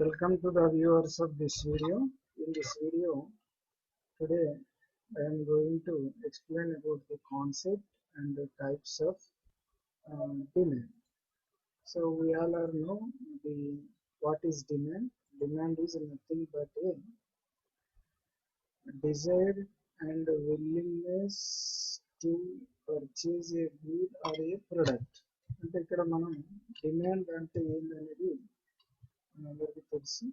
Welcome to the viewers of this video. In this video, today I am going to explain about the concept and the types of demand. So we all are know the what is demand. Demand is nothing but a desire and willingness to purchase a good or a product. అంటే ఇక్కడ మనం demand అంటే ఏంటనేది మనందరికీ తెలుసు.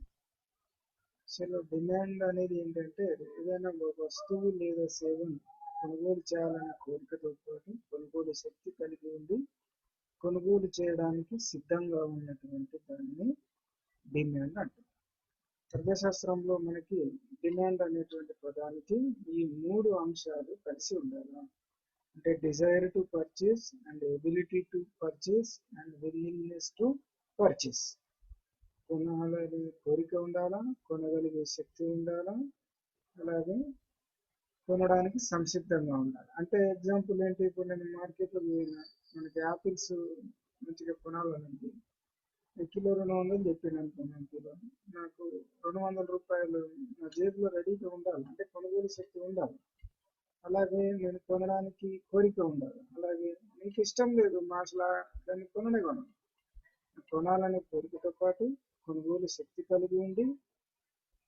అసలు demand అనేది ఏంటంటే ఏదైనా ఒక వస్తువు లేదా సేవను కొనుగోలు చేయాలనే కోరికతో పాటు కొనుగోలు శక్తి కలిగి ఉండి కొనుగోలు చేయడానికి సిద్ధంగా ఉన్నటువంటి దాన్ని డిమాండ్ అంటారు. అర్థశాస్త్రంలో మనకి డిమాండ్ అనేటువంటి పదానికి ఈ మూడు అంశాలు కలిసి ఉండాలి. అంటే desire to purchase and ability to purchase and willingness to purchase. కొనాలని కోరిక ఉండాలా, కొనగలిగే శక్తి ఉండాలా, అలాగే కొనడానికి సంసిద్ధంగా ఉండాలి. అంటే ఎగ్జాంపుల్ ఏంటి, ఇప్పుడు నేను మార్కెట్లో పోయినా మనకి యాపిల్స్ మంచిగా కొనాలనుంది, కిలో 200 చెప్పింది అనుకున్నాను. కిలో నాకు 200 రూపాయలు నా జేబులో రెడీగా ఉండాలి, అంటే కొనుగోలు శక్తి ఉండాలి. అలాగే నేను కొనడానికి కోరిక ఉండాలి. అలాగే నీకు ఇష్టం లేదు అసలు దాన్ని కొనను, కొనాలనే కోరికతో పాటు కొనుగోలు శక్తి కలిగి ఉండి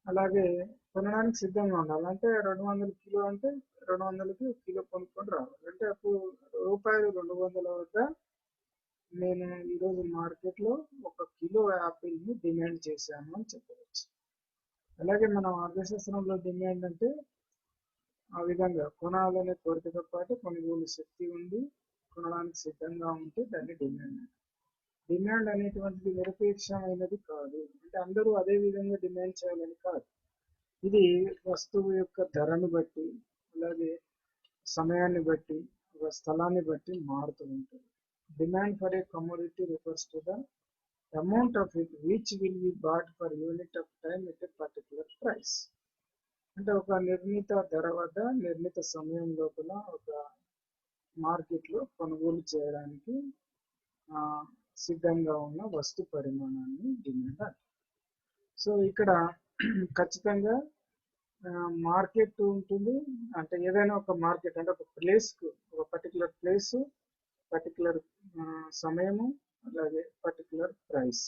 అలాగే కొనడానికి సిద్ధంగా ఉండాలి. అంటే 200 కిలో అంటే 200కి కిలో కొనుక్కొని రావాలి. అంటే అప్పుడు రూపాయలు 200 వద్ద నేను ఈరోజు మార్కెట్లో 1 కిలో యాపిల్ని డిమాండ్ చేశాను అని చెప్పవచ్చు. అలాగే మనం అర్థశాస్త్రంలో డిమాండ్ అంటే ఆ విధంగా కొనాలనే కోరికతో పాటు కొనుగోలు శక్తి ఉండి కొనడానికి సిద్ధంగా ఉంటే దాన్ని డిమాండ్. డిమాండ్ అనేటువంటిది నిరపేక్షమైనది కాదు, అంటే అందరూ అదే విధంగా డిమాండ్ చేయాలని కాదు. ఇది వస్తువు యొక్క ధరను బట్టి అలాగే సమయాన్ని బట్టి ఒక స్థలాన్ని బట్టి మారుతూ ఉంటుంది. Demand for a commodity refers to the amount of it which will be bought for unit of time at a particular price. అంటే ఒక నిర్ణీత ధర వద్ద నిర్ణీత సమయం లోపల ఒక మార్కెట్లో కొనుగోలు చేయడానికి సిద్ధంగా ఉన్న వస్తు పరిమాణాన్ని డిమాండ్ అంటారు. సో ఇక్కడ ఖచ్చితంగా మార్కెట్ ఉంటుంది. అంటే ఏదైనా ఒక మార్కెట్ అంటే ఒక ప్లేస్కు ఒక పర్టికులర్ ప్లేస్, పర్టికులర్ సమయము, అలాగే పర్టికులర్ ప్రైస్,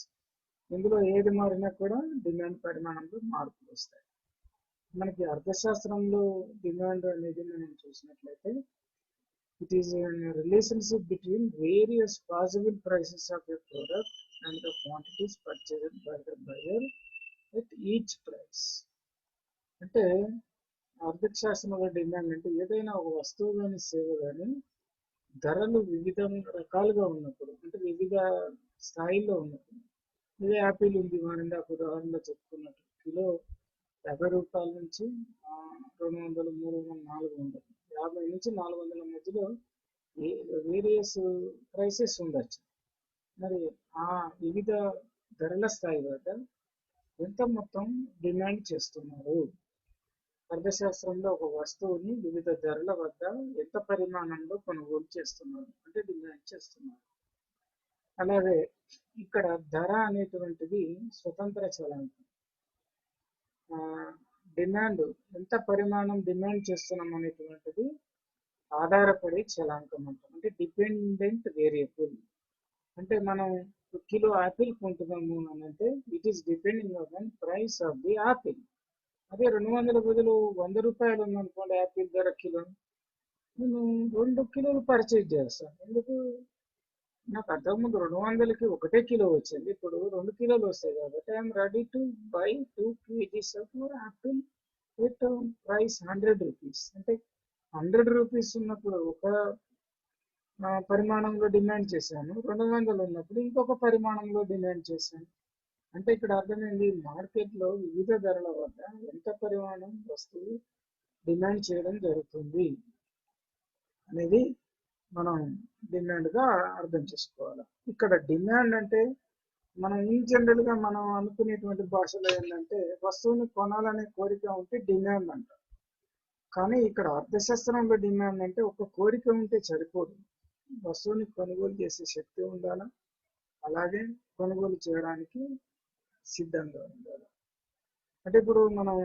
ఇందులో ఏది మారినా కూడా డిమాండ్ పరిమాణంలో మార్పులు వస్తాయి. మనకి అర్థశాస్త్రంలో డిమాండ్ అనేది మనం చూసినట్లయితే it is a relationship between various possible prices of a product and the quantities purchased by the buyer at each price. అంటే అర్థశాస్త్రంలో డిమాండ్ అంటే ఏదైనా ఒక వస్తువు కానీ సేవ కానీ ధరలు వివిధ రకాలుగా ఉన్నప్పుడు, అంటే వివిధ స్థాయిలో ఉన్నప్పుడు. ఇదే యాపిల్ ఉంది, మనం ఇందాక ఉదాహరణలో చెప్పుకున్నట్టు కిలో 50 రూపాయల నుంచి 200, 300, 400, 50 నుంచి 400 మధ్యలో వేరియస్ ప్రైసెస్ ఉండొచ్చు. మరి ఆ వివిధ ధరల స్థాయి వద్ద ఎంత మొత్తం డిమాండ్ చేస్తున్నారు? అర్థశాస్త్రంలో ఒక వస్తువుని వివిధ ధరల వద్ద ఎంత పరిమాణంలో కొనుగోలు చేస్తున్నారు అంటే డిమాండ్ చేస్తున్నారు. అలాగే ఇక్కడ ధర అనేటువంటిది స్వతంత్ర చలాంకం. డిమాండ్ ఎంత పరిమాణం డిమాండ్ చేస్తున్నాం అనేటువంటిది ఆధారపడే చలాంకం అంటాం, అంటే డిపెండెంట్ వేరియబుల్. అంటే మనం కిలో యాపిల్ కొంటున్నాము అని అంటే it is depending on price of the Apple. అదే 200 బదులు 100 రూపాయలు ఉందనుకోండి యాపిల్ ధర కిలో, నేను 2 కిలోలు పర్చేజ్ చేస్తాను. ఎందుకు? నాకు అంతకుముందు 200కి 1 కిలో వచ్చింది, ఇప్పుడు 2 కిలోలు వస్తాయి కాబట్టి I'm ready to buy 2 kgs of Apple with price 100 rupees. అంటే 100 రూపీస్ ఉన్నప్పుడు ఒక పరిమాణంలో డిమాండ్ చేశాను, 200 ఉన్నప్పుడు ఇంకొక పరిమాణంలో డిమాండ్ చేశాను. అంటే ఇక్కడ అర్థమైంది, మార్కెట్లో వివిధ ధరల వద్ద ఎంత పరిమాణం వస్తువు డిమాండ్ చేయడం జరుగుతుంది అనేది మనం డిమాండ్గా అర్థం చేసుకోవాలి. ఇక్కడ డిమాండ్ అంటే మనం ఇన్ జనరల్గా మనం అనుకునేటువంటి భాషలో ఏంటంటే వస్తువుని కొనాలనే కోరిక ఉంటే డిమాండ్ అంటారు. కానీ ఇక్కడ అర్థశాస్త్రంలో డిమాండ్ అంటే ఒక కోరిక ఉంటే సరిపోదు, వస్తువుని కొనుగోలు చేసే శక్తి ఉండాలా, అలాగే కొనుగోలు చేయడానికి సిద్ధంగా ఉండాలి. అంటే ఇప్పుడు మనం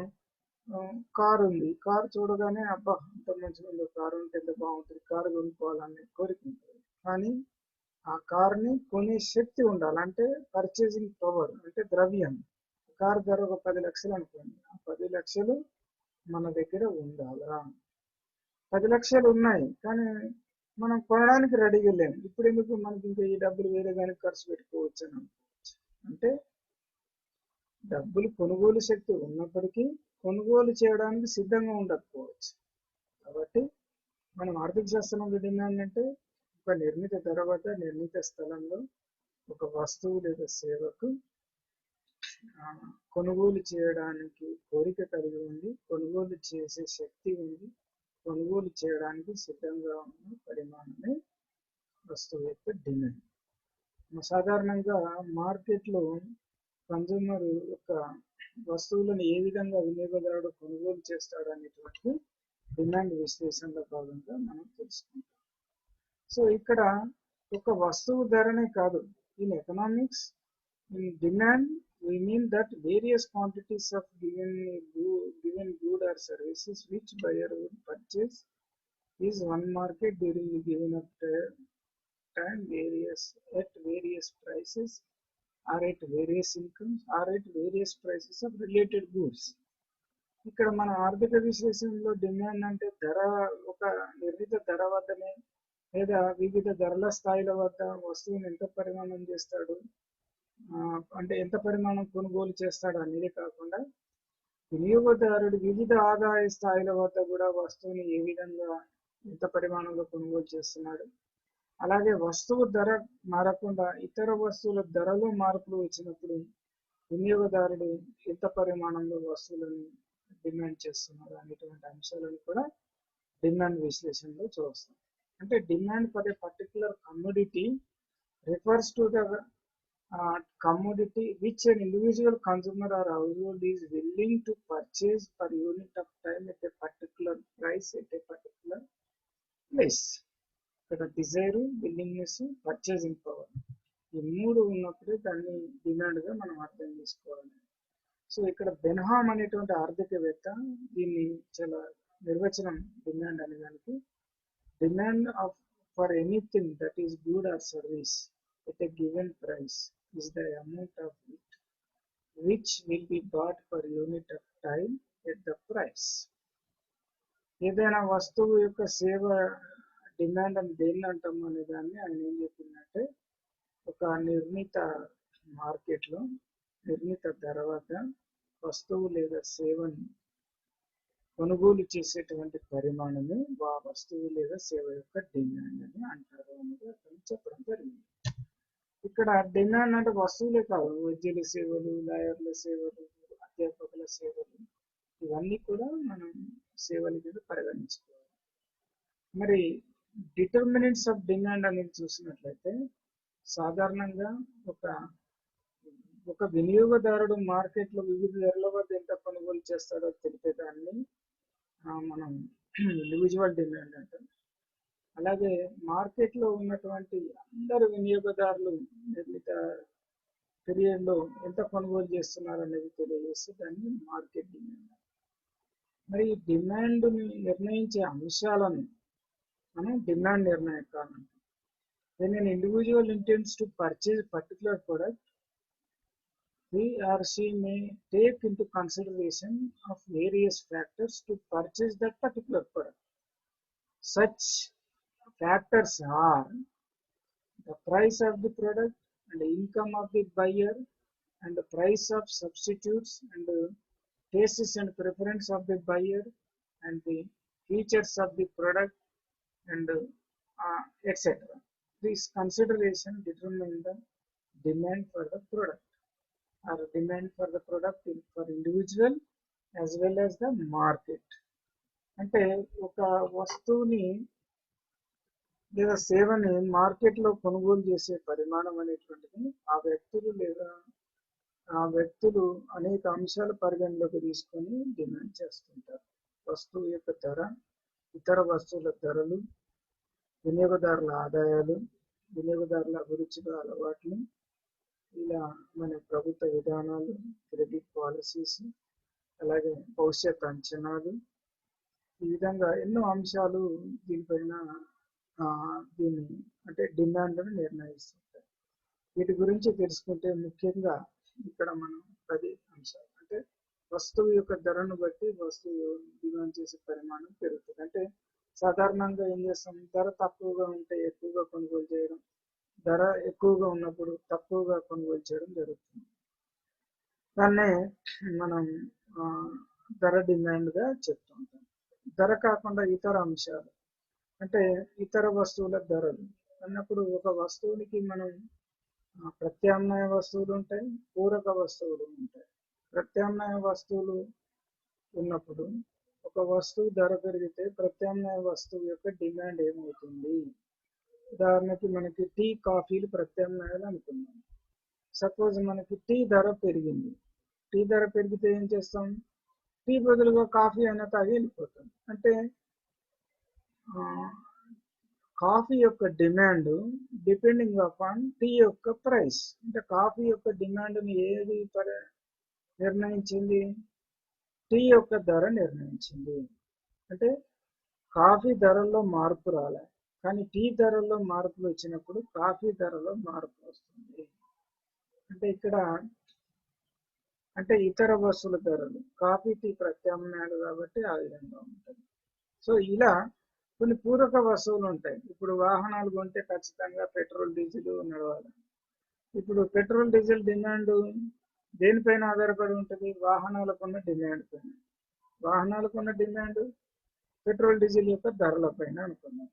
కారు ఉంది, కారు చూడగానే అబ్బా ఎంత మంచిగా ఉందో, కారు ఉంటే ఎంత బాగుంటుంది, కారు కొనుక్కోవాలనే కోరిక ఉంటుంది. కానీ ఆ కారుని కొనే శక్తి ఉండాలి, అంటే పర్చేసింగ్ పవర్, అంటే ద్రవ్యం. కారు ధర ఒక 10 లక్షలు అనుకోండి, ఆ 10 లక్షలు మన దగ్గర ఉండాలా? 10 లక్షలు ఉన్నాయి కానీ మనం కొనడానికి రెడీగా లేము. ఇప్పుడు ఎందుకు, మనకి ఇంకా ఈ డబ్బులు వేరే దానికి ఖర్చు పెట్టుకోవచ్చు అని అనుకోవచ్చు. అంటే డబ్బులు కొనుగోలు శక్తి ఉన్నప్పటికీ కొనుగోలు చేయడానికి సిద్ధంగా ఉండకపోవచ్చు. కాబట్టి మనం ఆర్థిక శాస్త్రంలో డిమాండ్ అంటే ఒక నిర్ణీత ధర వద్ద నిర్ణీత స్థలంలో ఒక వస్తువు లేదా సేవకు కొనుగోలు చేయడానికి కోరిక కలిగి ఉంది, కొనుగోలు చేసే శక్తి ఉంది, కొనుగోలు చేయడానికి సిద్ధంగా ఉన్న పరిమాణమే వస్తువు యొక్క డిమాండ్. సాధారణంగా మార్కెట్లో కన్జ్యూమర్ యొక్క వస్తువులను ఏ విధంగా వినియోగదారుడు కొనుగోలు చేస్తాడు అనేటువంటి డిమాండ్ విశ్లేషణలో భాగంగా మనం తెలుసుకుంటాం. సో ఇక్కడ ఒక వస్తువు ధరనే కాదు, in economics, in demand we mean that various quantities of given good or services which buyer would purchase is one market during the given time at various prices or at various incomes or at various prices of related goods. ఇక్కడ మన ఆర్థిక విశ్లేషణలో demand అంటే ధర, ఒక నిర్ణీత ధర వద్దనే లేదా వివిధ ధరల స్థాయిల వద్ద వస్తువుని ఎంత పరిమాణం చేస్తాడు, అంటే ఎంత పరిమాణం కొనుగోలు చేస్తాడు అనేది కాకుండా వినియోగదారుడు వివిధ ఆదాయ స్థాయిల వద్ద కూడా వస్తువుని ఏ విధంగా ఎంత పరిమాణంలో కొనుగోలు చేస్తున్నాడు, అలాగే వస్తువు ధర మారకుండా ఇతర వస్తువుల ధరలో మార్పులు వచ్చినప్పుడు వినియోగదారుడు ఎంత పరిమాణంలో వస్తువులను డిమాండ్ చేస్తున్నారు అనేటువంటి అంశాలను కూడా డిమాండ్ విశ్లేషణలో చూస్తాం. అంటే demand for A particular commodity refers to the commodity which an individual consumer or household is willing to purchase per unit of time at a particular price at a particular place. ఇక్కడ Dzire, willingness, purchasing power, ఈ మూడు ఉన్నప్పుడే దాన్ని డిమాండ్గా మనం అర్థం చేసుకోవాలి. So ఇక్కడ Benham అనేటువంటి ఆర్థికవేత్త దీన్ని చాలా నిర్వచనం డిమాండ్ అనే దానికి, demand of for anything that is good or service at a given price is the amount of it which will be bought per unit of time at the price. ఏదైనా వస్తువు యొక్క సేవ డిమాండ్ అని దేన్ని అంటాము అనే దాన్ని ఆయన ఏం చెప్పిందంటే, ఒక నిర్ణీత మార్కెట్లో నిర్ణీత ధర వద్ద వస్తువు లేదా సేవను కొనుగోలు చేసేటువంటి పరిమాణమే ఆ వస్తువు లేదా సేవ యొక్క డిమాండ్ అని అంటారు అనేది అతను చెప్పడం జరిగింది. ఇక్కడ డిమాండ్ అంటే వస్తువులే కాదు, వైద్యుల సేవలు, లాయర్ల సేవలు, అధ్యాపకుల సేవలు, ఇవన్నీ కూడా మనం సేవల కింద పరిగణించుకోవాలి. మరి డిటర్మినెంట్స్ ఆఫ్ డిమాండ్ అనేది చూసినట్లయితే సాధారణంగా ఒక వినియోగదారుడు మార్కెట్లో వివిధ ధరల వద్ద ఎంత కొనుగోలు చేస్తాడో తెలిపేదాన్ని మనం ఇండివిజువల్ డిమాండ్ అంటాం. అలాగే మార్కెట్లో ఉన్నటువంటి అందరు వినియోగదారులు నిర్ణీత పీరియడ్లో ఎంత కొనుగోలు చేస్తున్నారు అనేది తెలియజేస్తే దాన్ని మార్కెట్ డిమాండ్. మరి డిమాండ్ని నిర్ణయించే అంశాలను మనం డిమాండ్ నిర్ణయకాలు అంటాం. When an individual intends to purchase a particular product, he or she may take into consideration of various factors to purchase that particular product. Such factors are the price of the product and the income of the buyer and the price of substitutes and the tastes and preference of the buyer and the features of the product and etc. This consideration determine the demand for the product or demand for the product for individual as well as the market. అంటే ఒక వస్తువుని లేదా సేవని మార్కెట్లో కొనుగోలు చేసే పరిమాణం అనేటువంటిది ఆ వ్యక్తులు అనేక అంశాల పరిగణలోకి తీసుకొని డిమాండ్ చేస్తుంటారు. వస్తువు యొక్క ధర, ఇతర వస్తువుల ధరలు, వినియోగదారుల ఆదాయాలు, వినియోగదారుల అభిరుచుల అలవాట్లు, ఇలా మన ప్రభుత్వ విధానాలు, క్రెడిట్ పాలసీస్, అలాగే భవిష్యత్ అంచనాలు, ఈ విధంగా ఎన్నో అంశాలు దీనిపైన దీన్ని అంటే డిమాండ్ను నిర్ణయిస్తుంటాయి. వీటి గురించి తెలుసుకుంటే ముఖ్యంగా ఇక్కడ మనం 10 అంశాలు అంటే వస్తువు యొక్క ధరను బట్టి వస్తువు డిమాండ్ చేసే పరిమాణం పెరుగుతుంది. అంటే సాధారణంగా ఏం చేస్తాం, ధర తక్కువగా ఉంటే ఎక్కువగా కొనుగోలు చేయడం, ధర ఎక్కువగా ఉన్నప్పుడు తక్కువగా కొనుగోలు చేయడం జరుగుతుంది. దాన్నే మనం ధర డిమాండ్గా చెప్తూ ఉంటాం. ధర కాకుండా ఇతర అంశాలు అంటే ఇతర వస్తువుల ధరలు అన్నప్పుడు ఒక వస్తువునికి మనం ప్రత్యామ్నాయ వస్తువులు ఉంటాయి, పూరక వస్తువులు ఉంటాయి. ప్రత్యామ్నాయ వస్తువులు ఉన్నప్పుడు ఒక వస్తువు ధర పెరిగితే ప్రత్యామ్నాయ వస్తువు యొక్క డిమాండ్ ఏమవుతుంది? ఉదాహరణకి మనకి టీ, కాఫీలు ప్రత్యామ్నాయాలు అనుకున్నాం. సపోజ్ మనకి టీ ధర పెరిగింది. టీ ధర పెరిగితే ఏం చేస్తాం? టీ బదులుగా కాఫీ అయినా తాగి వెళ్ళిపోతాం. అంటే కాఫీ యొక్క డిమాండ్ డిపెండింగ్ అపాన్ టీ యొక్క ప్రైస్. అంటే కాఫీ యొక్క డిమాండ్ని ఏది నిర్ణయించింది? టీ యొక్క ధర నిర్ణయించింది. అంటే కాఫీ ధరల్లో మార్పు రాలే, కానీ టీ ధరల్లో మార్పులు వచ్చినప్పుడు కాఫీ ధరలో మార్పు వస్తుంది. అంటే ఇక్కడ అంటే ఇతర వస్తువుల ధరలు, కాఫీ టీ ప్రత్యామ్నాయాలు కాబట్టి ఆ విధంగా ఉంటుంది. సో ఇలా కొన్ని పూరక వస్తువులు ఉంటాయి. ఇప్పుడు వాహనాలు కొంటే ఖచ్చితంగా పెట్రోల్, డీజిల్ నడవాలి. ఇప్పుడు పెట్రోల్, డీజిల్ డిమాండ్ దేనిపైన ఆధారపడి ఉంటుంది? వాహనాలకున్న డిమాండ్ పైన. వాహనాలకున్న డిమాండ్ పెట్రోల్, డీజిల్ యొక్క ధరల పైన అనుకున్నాం.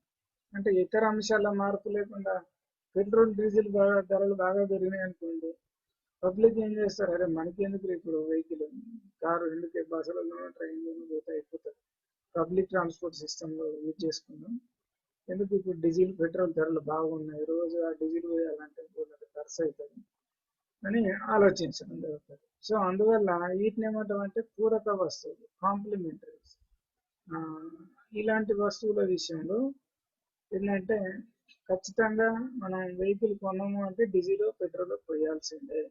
అంటే ఇతర అంశాల మార్పు లేకుండా పెట్రోల్, డీజిల్ ధరలు బాగా పెరిగినాయి అనుకోండి, పబ్లిక్ ఏం చేస్తారు? అరే మనకి ఎందుకు ఇప్పుడు వెహికల్, కారు ఎందుకు, బస్సులలో ట్రైన్లలో పోతే అయిపోతుంది, పబ్లిక్ ట్రాన్స్పోర్ట్ సిస్టంలో యూజ్ చేసుకుందాం, ఎందుకు ఇప్పుడు డీజిల్ పెట్రోల్ ధరలు బాగున్నాయి, రోజు ఆ డీజిల్ వేయాలంటే ఖర్చు అవుతుంది అని ఆలోచించడం జరుగుతుంది. సో అందువల్ల వీటిని ఏమంటామంటే పూరక వస్తువులు, కాంప్లిమెంటరీస్. ఇలాంటి వస్తువుల విషయంలో ఏంటంటే ఖచ్చితంగా మనం వెహికల్ కొన్నాము అంటే డీజిల్, పెట్రోల్ పోయాల్సిందే.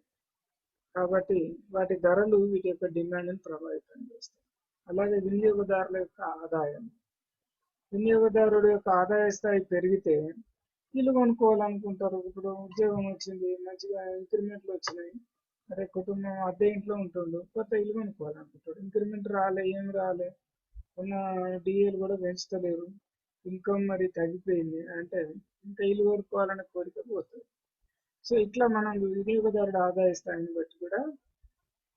కాబట్టి వాటి ధరలు వీటి యొక్క డిమాండ్ని ప్రభావితం చేస్తాయి. అలాగే వినియోగదారుల యొక్క ఆదాయం, వినియోగదారుడు యొక్క ఆదాయ స్థాయి పెరిగితే ఇల్లు కొనుక్కోవాలనుకుంటారు. ఇప్పుడు ఉద్యోగం వచ్చింది, మంచిగా ఇంక్రిమెంట్లు వచ్చినాయి, అరే కుటుంబం అద్దె ఇంట్లో ఉంటుండు, కొత్త ఇల్లు కొనుక్కోవాలనుకుంటాడు. ఇంక్రిమెంట్ రాలే, ఏం రాలే, ఉన్న డిఏలు కూడా పెంచుతలేరు, ఇన్కమ్ మరి తగ్గిపోయింది అంటే ఇంకా ఇల్లు కొనుక్కోవాలనే కోరిక పోతుంది. సో ఇట్లా మనం వినియోగదారుడు ఆదాయ స్థాయిని బట్టి కూడా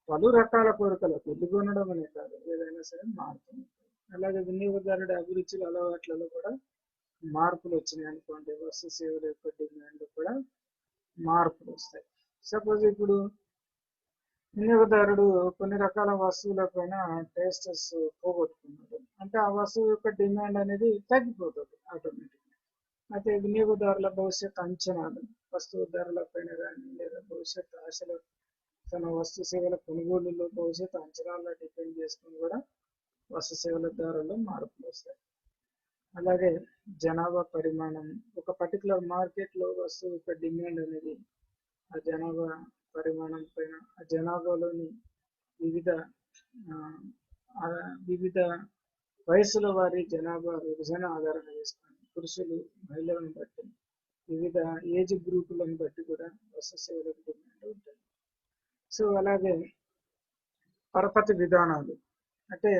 పలు రకాల కోరికలకు, ఇల్లు కొనడం అనే కాదు, ఏదైనా సరే మారుతుంది. అలాగే వినియోగదారుడి అభిరుచుల అలవాట్లలో కూడా మార్పులు వచ్చినాయి అనుకోండి, వస్తు సేవల యొక్క డిమాండ్ కూడా మార్పులు వస్తాయి. సపోజ్ ఇప్పుడు వినియోగదారుడు కొన్ని రకాల వస్తువుల పైన టేస్టర్స్ పోగొట్టుకున్నాడు అంటే ఆ వస్తువు యొక్క డిమాండ్ అనేది తగ్గిపోతుంది ఆటోమేటిక్గా. అయితే వినియోగదారుల భవిష్యత్ అంచనాలు, వస్తువు ధరల పైన కానీ లేదా భవిష్యత్ ఆశలు, తన వస్తు సేవల కొనుగోలులో భవిష్యత్ అంచనాలను డిపెండ్ చేసుకుని కూడా వస్తు సేవల ధరల్లో మార్పులు వస్తాయి. అలాగే జనాభా పరిమాణం, ఒక పర్టికులర్ మార్కెట్లో వస్తువు యొక్క డిమాండ్ అనేది ఆ జనాభా పరిమాణం పైన, ఆ జనాభాలోని వివిధ వివిధ వయసుల వారి జనాభా విభజన ఆధారంగా చేసుకొని పురుషులు, మహిళలను బట్టి వివిధ ఏజ్ గ్రూపులను బట్టి కూడా వస్తు సేవలకు డిమాండ్ ఉంటుంది. సో అలాగే పరపతి విధానాలు అంటే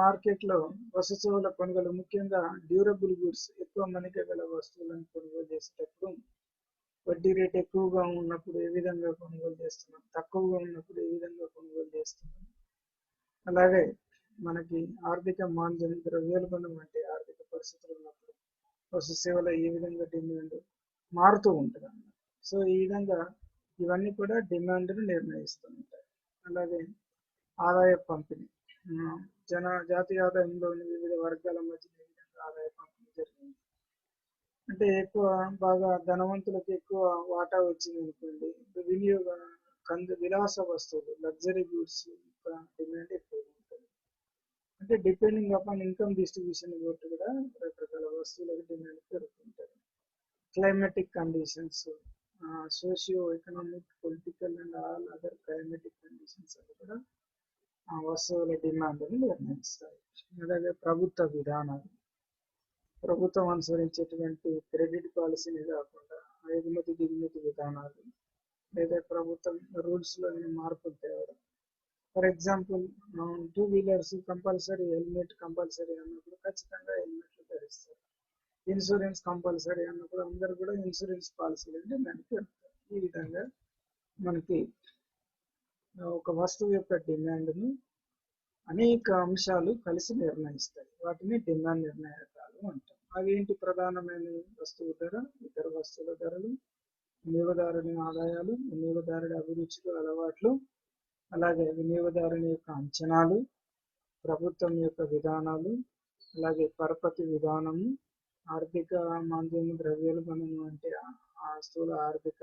మార్కెట్లో వస్తు సేవల కొనుగోలు, ముఖ్యంగా డ్యూరబుల్ గుడ్స్, ఎక్కువ మన్నిక గల వస్తువులను కొనుగోలు చేసేటప్పుడు వడ్డీ రేట్ ఎక్కువగా ఉన్నప్పుడు ఏ విధంగా కొనుగోలు చేస్తున్నాం, తక్కువగా ఉన్నప్పుడు ఏ విధంగా కొనుగోలు చేస్తున్నాం. అలాగే మనకి ఆర్థిక మాంద్యం, ద్రవ్యోల్బణం వంటి ఆర్థిక పరిస్థితులు ఉన్నప్పుడు వస్తు సేవల ఏ విధంగా డిమాండ్ మారుతూ ఉంటుంది అన్నమాట. సో ఈ విధంగా ఇవన్నీ కూడా డిమాండ్ను నిర్ణయిస్తూ ఉంటాయి. అలాగే ఆదాయ పంపిణీ, జాతీయ ఆదాయంలోని వివిధ వర్గాల మధ్య ఏ విధంగా ఆదాయ పంపిణీ జరిగింది అంటే ఎక్కువ బాగా ధనవంతులకు ఎక్కువ వాటా వచ్చింది అనుకోండి, వినియోగ విలాస వస్తువులు, లగ్జరీ గూడ్స్ యొక్క డిమాండ్ ఎక్కువ ఉంటుంది. అంటే డిపెండింగ్ అపాన్ ఇన్కమ్ డిస్ట్రిబ్యూషన్ బట్టి కూడా రకరకాల వస్తువులకు డిమాండ్ పెరుగుతుంటుంది. Climatic conditions, socio economic, political and all other climatic conditions అని కూడా ఆ వస్తువుల డిమాండ్ని నిర్ణయిస్తాయి. అలాగే ప్రభుత్వ విధానాలు, ప్రభుత్వం అనుసరించేటువంటి క్రెడిట్ పాలసీని కాకుండా ఎగుమతి దిగుమతి విధానాలు లేదా ప్రభుత్వం రూల్స్లో మార్పులు తేవడం. For example, 2 wheelers compulsory helmet compulsory అన్నప్పుడు ఖచ్చితంగా హెల్మెట్లు ధరిస్తారు. ఇన్సూరెన్స్ కంపల్సరీ అన్నప్పుడు అందరు కూడా ఇన్సూరెన్స్ పాలసీలు అంటే దానికి వెళ్తారు. ఈ విధంగా మనకి ఒక వస్తువు యొక్క డిమాండ్ను అనేక అంశాలు కలిసి నిర్ణయిస్తాయి. వాటిని డిమాండ్ నిర్ణాయకాలు అంటాం. అవేంటి? ప్రధానమైన వస్తువు ధర, ఇతర వస్తువుల ధరలు, వినియోగదారుని ఆదాయాలు, వినియోగదారుడి అభిరుచులు, అలవాట్లు, అలాగే వినియోగదారుని యొక్క అంచనాలు, ప్రభుత్వం యొక్క విధానాలు, అలాగే పరపతి విధానము, ఆర్థిక మాంద్యము, ద్రవ్యోల్బణము అంటే ఆ వస్తువుల ఆర్థిక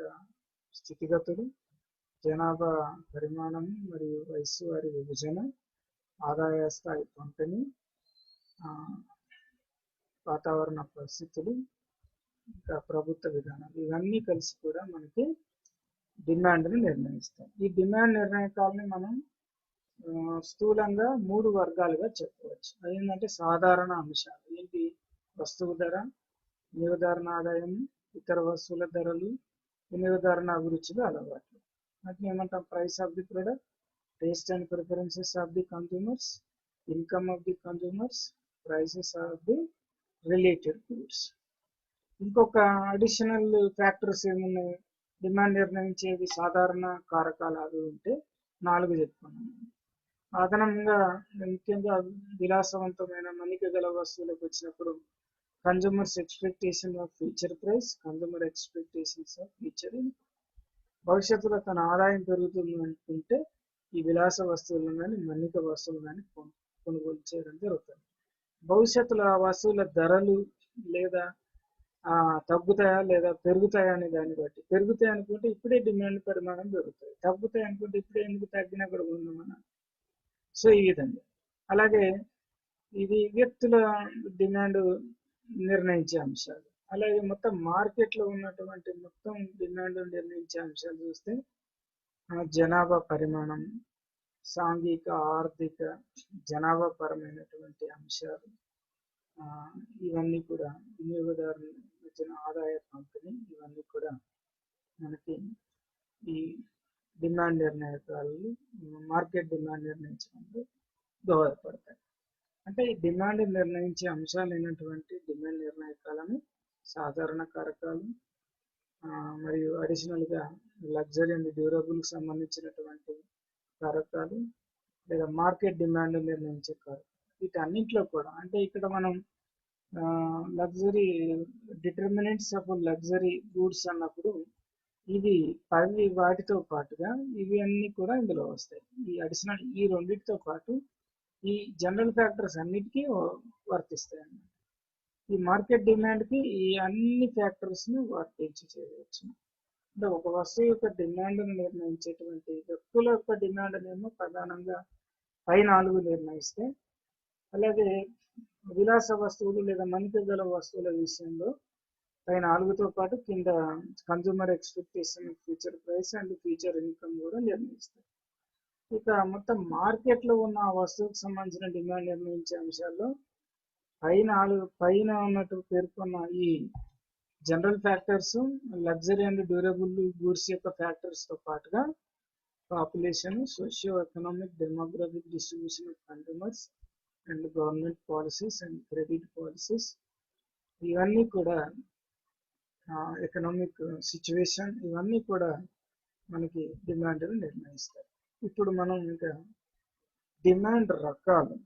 స్థితిగతులు, జనాభా పరిమాణం మరియు వయస్సు వారి విభజన, ఆదాయ స్థాయి పంపిణీ, వాతావరణ పరిస్థితులు, ఇంకా ప్రభుత్వ విధానాలు, ఇవన్నీ కలిసి కూడా మనకి డిమాండ్ని నిర్ణయిస్తాయి. ఈ డిమాండ్ నిర్ణాయకాలని మనం స్థూలంగా 3 వర్గాలుగా చెప్పవచ్చు. అదేంటంటే సాధారణ అంశాలు ఏంటి? వస్తువు ధర, వినియోగదారుని ఆదాయం, ఇతర వస్తువుల ధరలు, వినియోగదారుని అభిరుచులు, అలవాట్లు. వాటిని ఏమంటాం? Price of the product, taste and preferences of the consumers, income of the consumers, prices of the related goods. ఇంకొక అడిషనల్ ఫ్యాక్టర్స్ ఏమున్నాయి డిమాండ్ నిర్ణయించేవి? సాధారణ కారకాలు అవి ఉంటే 4 చెప్పుకున్నాం. అదనంగా ముఖ్యంగా విలాసవంతమైన మన్నిక గల వస్తువులకు వచ్చినప్పుడు consumers expectation of future price, consumer expectations of future income. భవిష్యత్తులో తన ఆదాయం పెరుగుతుంది అనుకుంటే ఈ విలాస వస్తువులను కానీ మన్నిక వస్తువులు కానీ కొనుగోలు చేయడం జరుగుతుంది. భవిష్యత్తులో ఆ వస్తువుల ధరలు లేదా తగ్గుతాయా లేదా పెరుగుతాయా అనే దాన్ని బట్టి, పెరుగుతాయి అనుకుంటే ఇప్పుడే డిమాండ్ పరిమాణం పెరుగుతుంది, తగ్గుతాయి అనుకుంటే ఇప్పుడే ఎందుకు తగ్గినా కూడా ఉందామన్నా. సో ఈ విధంగా. అలాగే ఇది వ్యక్తుల డిమాండ్ నిర్ణయించే అంశాలు. అలాగే మొత్తం మార్కెట్లో ఉన్నటువంటి మొత్తం డిమాండ్ నిర్ణయించే అంశాలు చూస్తే జనాభా పరిమాణం, సాంఘిక ఆర్థిక జనాభా పరమైనటువంటి అంశాలు, ఇవన్నీ కూడా వినియోగదారుల వచ్చిన ఆదాయ పంపిణీ, ఇవన్నీ కూడా మనకి ఈ డిమాండ్ నిర్ణాయకాలు మార్కెట్ డిమాండ్ నిర్ణయించడంలో దోహదపడతాయి. అంటే ఈ డిమాండ్ నిర్ణయించే అంశాలు అయినటువంటి డిమాండ్ నిర్ణాయకాలను సాధారణ కారకాలు మరియు అడిషనల్గా లగ్జరీ అండ్ డ్యూరబుల్కి సంబంధించినటువంటి కారకాలు లేదా మార్కెట్ డిమాండ్ నిర్ణయించే కారకాలు, వీటన్నింటిలో కూడా అంటే ఇక్కడ మనం luxury determinants of luxury goods అన్నప్పుడు ఇది వాటితో పాటుగా ఇవి అన్ని కూడా ఇందులో వస్తాయి. ఈ అడిషనల్ ఈ రెండింటితో పాటు ఈ జనరల్ ఫ్యాక్టర్స్ అన్నిటికీ వర్తిస్తాయి అన్నమాట. ఈ మార్కెట్ డిమాండ్కి ఈ అన్ని ఫ్యాక్టర్స్ను వర్తించి చేయవచ్చు. అంటే ఒక వస్తువు యొక్క డిమాండ్ను నిర్ణయించేటువంటి వ్యక్తుల యొక్క డిమాండ్ ఏమో ప్రధానంగా పై 4 నిర్ణయిస్తే, అలాగే విలాస వస్తువులు లేదా మన్నిక గల వస్తువుల విషయంలో పై 4తో పాటు కింద consumer expectation future price and future income కూడా నిర్ణయిస్తాయి. ఇక మొత్తం మార్కెట్లో ఉన్న ఆ వస్తువుకు సంబంధించిన డిమాండ్ నిర్ణయించే అంశాల్లో పైన ఉన్నట్టు పేర్కొన్న ఈ general factors, luxury and durable goods యొక్క ఫ్యాక్టర్స్తో పాటుగా population, socio economic, demographic distribution of consumers and government policies and credit policies, ఇవన్నీ కూడా ఎకనామిక్ సిచ్యువేషన్, ఇవన్నీ కూడా మనకి డిమాండ్ను నిర్ణయిస్తాయి. ఇప్పుడు మనం ఇంకా డిమాండ్ రకాలు,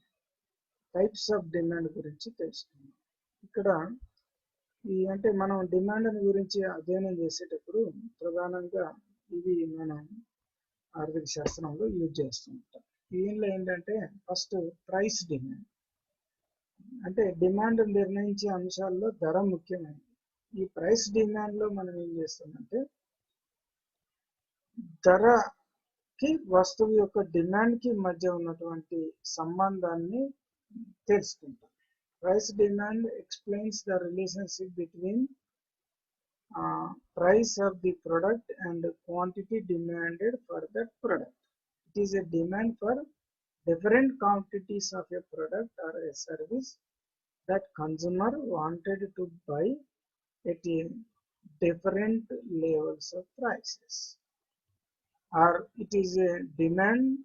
టైప్స్ ఆఫ్ డిమాండ్ గురించి తెలుసుకుందాం. ఇక్కడ అంటే మనం డిమాండ్ గురించి అధ్యయనం చేసేటప్పుడు ప్రధానంగా ఇవి మనం ఆర్థిక శాస్త్రంలో యూజ్ చేస్తూ ఉంటాం. దీనిలో ఏంటంటే ఫస్ట్ ప్రైస్ డిమాండ్, అంటే డిమాండ్ నిర్ణయించే అంశాల్లో ధర ముఖ్యమైనది. ఈ ప్రైస్ డిమాండ్లో మనం ఏం చేస్తామంటే ధరకి వస్తువు యొక్క డిమాండ్కి మధ్య ఉన్నటువంటి సంబంధాన్ని తెలుసుకుంటాం. Price demand explains the relationship between price of the product and quantity demanded for that product. It is a demand for different quantities of a product or a service that consumer wanted to buy at a different levels of prices, or it is a demand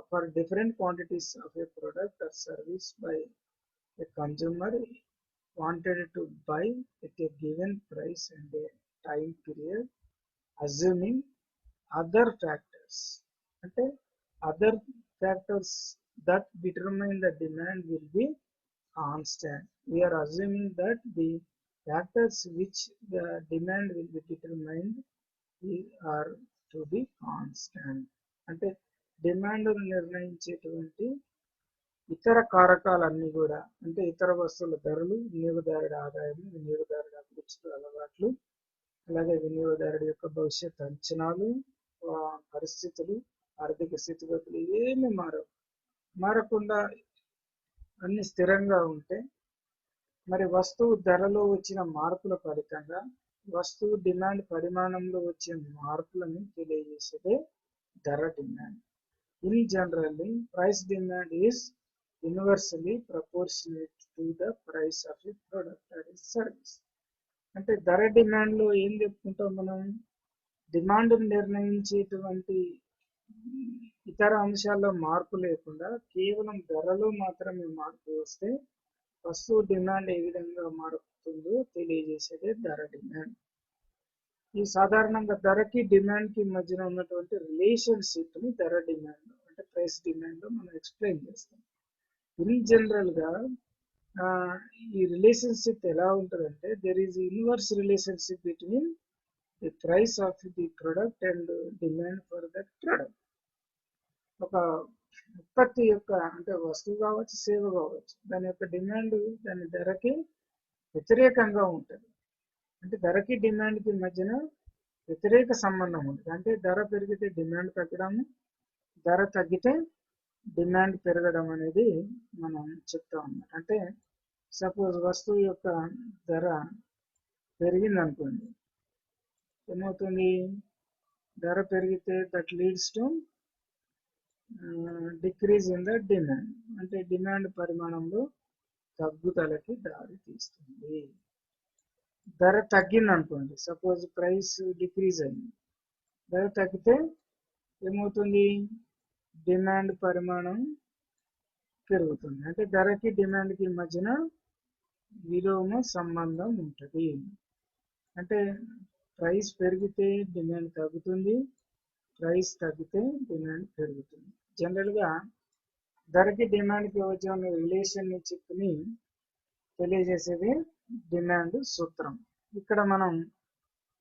for different quantities of a product or service by a consumer wanted to buy at a given price and a time period, assuming other factors. అంటే other factors that determine the demand will be constant. We are assuming that the factors which the demand will be determined are to be constant. అంటే demand నిర్ణయించేటువంటి ఇతర కారకాలన్నీ కూడా, అంటే ఇతర వస్తువుల ధరలు, వినియోగదారుడి ఆదాయం, వినియోగదారుడి అభిరుచులు, అలవాట్లు, అలాగే వినియోగదారుడి యొక్క భవిష్యత్ అంచనాలు, పరిస్థితులు, ఆర్థిక స్థితిగతులు ఏమి మారకుండా అన్ని స్థిరంగా ఉంటే, మరి వస్తువు ధరలో వచ్చిన మార్పుల ఫలితంగా వస్తువు డిమాండ్ పరిమాణంలో వచ్చే మార్పులను తెలియజేసేదే ధర demand. In generally price demand is universally proportionate to the price of a product or service. అంటే ధర డిమాండ్ లో ఏం చెప్పుకుంటాం మనం, డిమాండ్ నిర్ణయించేటువంటి ఇతర అంశాల్లో మార్పు లేకుండా కేవలం ధరలో మాత్రమే మార్పు వస్తే వస్తువు డిమాండ్ ఏ విధంగా మారుతుందో తెలియజేసేదే ధర డిమాండ్. ఈ సాధారణంగా ధరకి డిమాండ్ కి మధ్యన ఉన్నటువంటి రిలేషన్షిప్ ని ధర డిమాండ్ అంటే ప్రైస్ డిమాండ్ లో మనం ఎక్స్ప్లెయిన్ చేస్తాం. ఇన్ జనరల్ గా ఈ రిలేషన్షిప్ ఎలా ఉంటుందంటే, there is inverse relationship between the price of the product and demand for that product. ఒక ఉత్పత్తి యొక్క అంటే వస్తువు కావచ్చు, సేవ కావచ్చు, దాని యొక్క డిమాండ్ దాని ధరకి వ్యతిరేకంగా ఉంటుంది. అంటే ధరకి డిమాండ్కి మధ్యన వ్యతిరేక సంబంధం ఉంటుంది. అంటే ధర పెరిగితే డిమాండ్ తగ్గడము, ధర తగ్గితే డిమాండ్ పెరగడం అనేది మనం చెప్తాం అన్నమాట. అంటే సపోజ్ వస్తువు యొక్క ధర పెరిగింది అనుకోండి, ఏమవుతుంది, ధర పెరిగితే that leads to decrease in the demand. అంటే డిమాండ్ పరిమాణంలో తగ్గుదలకి దారి తీస్తుంది. ధర తగ్గింది అనుకోండి, సపోజ్ ప్రైస్ డిక్రీజ్ అయింది, ధర తగ్గితే ఏమవుతుంది, డిమాండ్ పరిమాణం పెరుగుతుంది. అంటే ధరకి డిమాండ్కి మధ్యన విలోమ సంబంధం ఉంటుంది. అంటే ప్రైస్ పెరిగితే డిమాండ్ తగ్గుతుంది, ప్రైస్ తగ్గితే డిమాండ్ పెరుగుతుంది. జనరల్గా ధరకి డిమాండ్కి వచ్చిన రిలేషన్షిప్ని తెలియజేసేది డిమాండ్ సూత్రం. ఇక్కడ మనం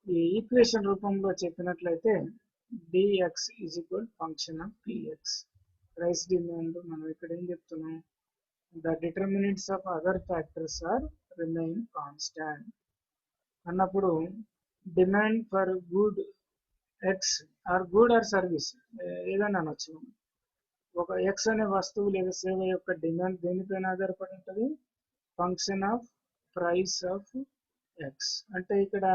ఈ ఈక్వేషన్ రూపంలో చెప్పినట్లయితే dx is equal function of px. Price demand మనం ఇక్కడ ఏం చెప్తున్నాం, the determinants of other factors are remain constant అన్నప్పుడు demand for good X or good or service ఏదైనా అనొచ్చు. ఒక ఎక్స్ అనే వస్తువు లేదా సేవ యొక్క డిమాండ్ దేనిపైన ఆధారపడి ఉంటుంది, function of price of X. అంటే ఇక్కడ